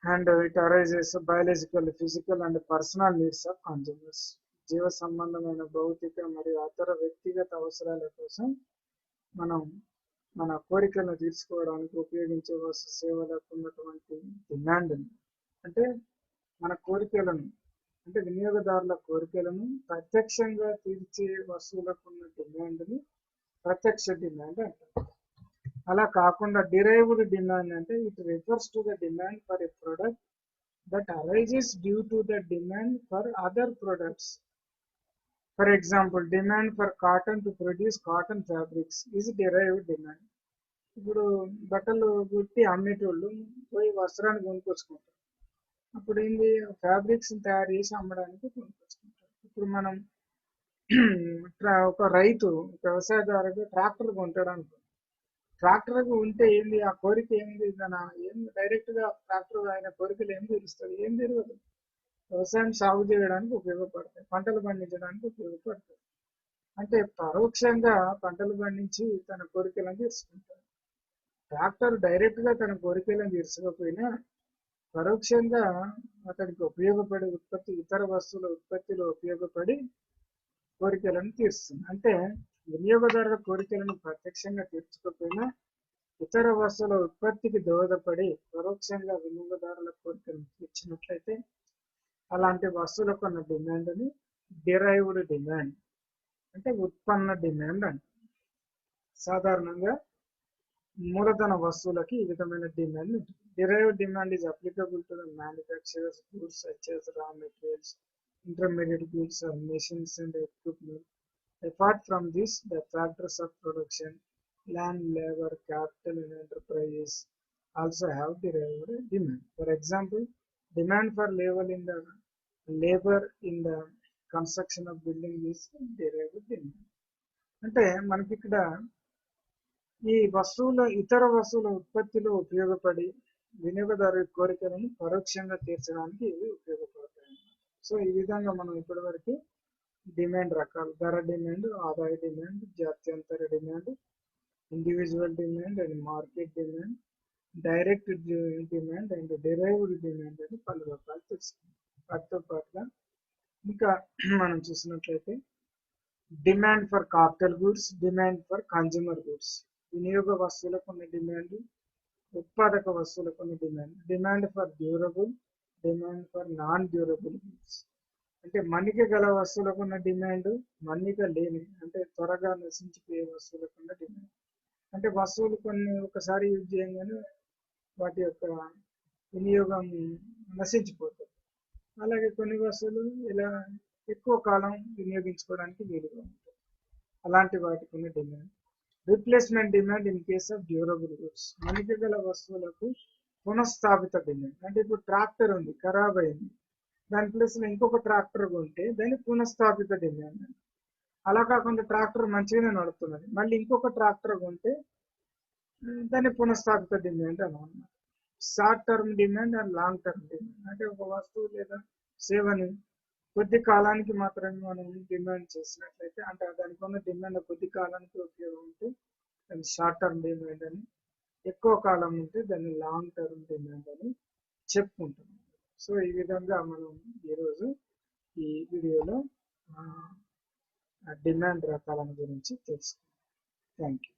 And it arises biological, physical and personal needs of consumers. జీవ సంబంధమైన భౌతిక మరియు ఇతర వ్యక్తిగత అవసరాల కోసం మనం మన కోరికలను తీర్చుకోవడానికి ఉపయోగించే వస్తు సేవలకు ఉన్నటువంటి డిమాండ్ అంటే మన కోరికలను అంటే వినియోగదారుల కోరికలను ప్రత్యక్షంగా తీర్చే వస్తువులకు ఉన్న డిమాండ్ని ప్రత్యక్ష డిమాండ్ అంటారు. అలా కాకుండా డిరైవ్డ్ డిమాండ్ అంటే it refers to the demand for a product that arises due to the demand for other products. For example, demand for cotton to produce cotton fabrics is derived demand. ఇప్పుడు బట్టలు కుట్టి అమ్మేటోళ్ళు పోయి వస్త్రాన్ని కొనుక్కొచ్చుకుంటారు. అప్పుడు ఏంది, fabrics తయారు చేసి అమ్మడానికి కొనుక్కొచ్చుకుంటారు. ఇప్పుడు మనం ఒక రైతు వ్యవసాయదారుడు ట్రాక్టర్ కొంటాడు అనుకో, ట్రాక్టర్ ఉంటే ఏంది ఆ కోరిక ఏంది, ఏం డైరెక్ట్ గా ట్రాక్టర్ ఆయన కోరికలు ఏం తీరుస్తుంది, ఏం తెలియదు. వ్యవసాయం సాగు చేయడానికి ఉపయోగపడతాయి, పంటలు పండించడానికి ఉపయోగపడతాయి. అంటే పరోక్షంగా పంటలు పండించి తన కోరికలను తీర్చుకుంటాడు. ట్రాక్టర్ డైరెక్ట్ గా తన కోరికలను తీర్చకపోయినా పరోక్షంగా అతడికి ఉపయోగపడే ఉత్పత్తి ఇతర వస్తువుల ఉత్పత్తిలో ఉపయోగపడి కోరికలను తీరుస్తుంది. అంటే వినియోగదారుల కోరికలను ప్రత్యక్షంగా తీర్చుకోకపోయినా ఇతర వస్తువుల ఉత్పత్తికి దోహదపడి పరోక్షంగా వినియోగదారుల కోరికలను తీర్చినట్లయితే అలాంటి వస్తువులకు ఉన్న డిమాండ్ని డిరైవ్డ్ డిమాండ్ అంటే ఉత్పన్న డిమాండ్ అంట. సాధారణంగా మూలధన వస్తువులకి ఈ విధమైన డిమాండ్ ఉంటుంది. Derived demand is applicable to the manufacturer's goods such as raw materials, intermediate goods or machines and equipment. Apart from this, the factors of production, land, labor, capital and enterprises also have derived demand. For example, demand for labor in the construction of building is derived demand. అంటే మనకి ఇక్కడ ఈ వస్తువుల ఇతర వస్తువుల ఉత్పత్తిలో ఉపయోగపడి వినియోగదారు కోరికలను పరోక్షంగా తీర్చడానికి ఇవి ఉపయోగపడతాయి. సో ఈ విధంగా మనం ఇప్పటి వరకు డిమాండ్ రకాలు, ధర డిమాండ్, ఆదాయ డిమాండ్, జాత్యంతర demand, individual demand and market demand, direct demand and derived demand అని పలు రకాలు తెలుసుకుంటాం. వాటితో పాటుగా ఇంకా మనం చూసినట్లయితే demand for capital goods, demand for consumer goods. వినియోగ వస్తువులకు ఉన్న డిమాండ్, ఉత్పాదక వస్తువులకు ఉన్న demand. Demand for durable, demand for non durable goods. అంటే మన్నిక గల వస్తువులకు ఉన్న డిమాండ్, మన్నిక లేని అంటే త్వరగా నశించిపోయే వస్తువులకు ఉన్న డిమాండ్. అంటే వస్తువులు కొన్ని ఒకసారి యూజ్ చేయగానే వాటి యొక్క వినియోగం నశించిపోతుంది. అలాగే కొన్ని వస్తువులు ఇలా ఎక్కువ కాలం వినియోగించుకోవడానికి వీలుగా ఉంటుంది. అలాంటి వాటికి ఉన్న demand. Replacement demand in case of durable goods. మన్నిక గల వస్తువులకు పునఃస్థాపిత డిమాండ్. అంటే ఇప్పుడు ట్రాక్టర్ ఉంది, ఖరాబ్ అయింది, దాని ప్లేస్లో ఇంకొక ట్రాక్టర్ కొంటే దాన్ని పునఃస్థాపిత డిమాండ్. అలా కాకుండా ట్రాక్టర్ మంచిగానే నడుస్తున్నది, మళ్ళీ ఇంకొక ట్రాక్టర్ కొంటే దాన్ని పునఃస్థాపిత డిమాండ్ అన్నమాట. Short term demand and long term demand అంటే ఒక వస్తువు లేదా సేవని కొద్ది కాలానికి మాత్రమే మనం డిమాండ్ చేసినట్లయితే అంటే దానికి ఉన్న డిమాండ్ కొద్ది కాలానికి ఉపయోగం ఉంటే దాన్ని షార్ట్ టర్మ్ డిమాండ్ అని, ఎక్కువ కాలం ఉంటే దాన్ని లాంగ్ టర్మ్ డిమాండ్ అని చెప్పుకుంటాం. సో ఈ విధంగా మనం ఈరోజు ఈ వీడియోలో డిమాండ్ రకాలను గురించి తెలుసుకుందాం. Thank you.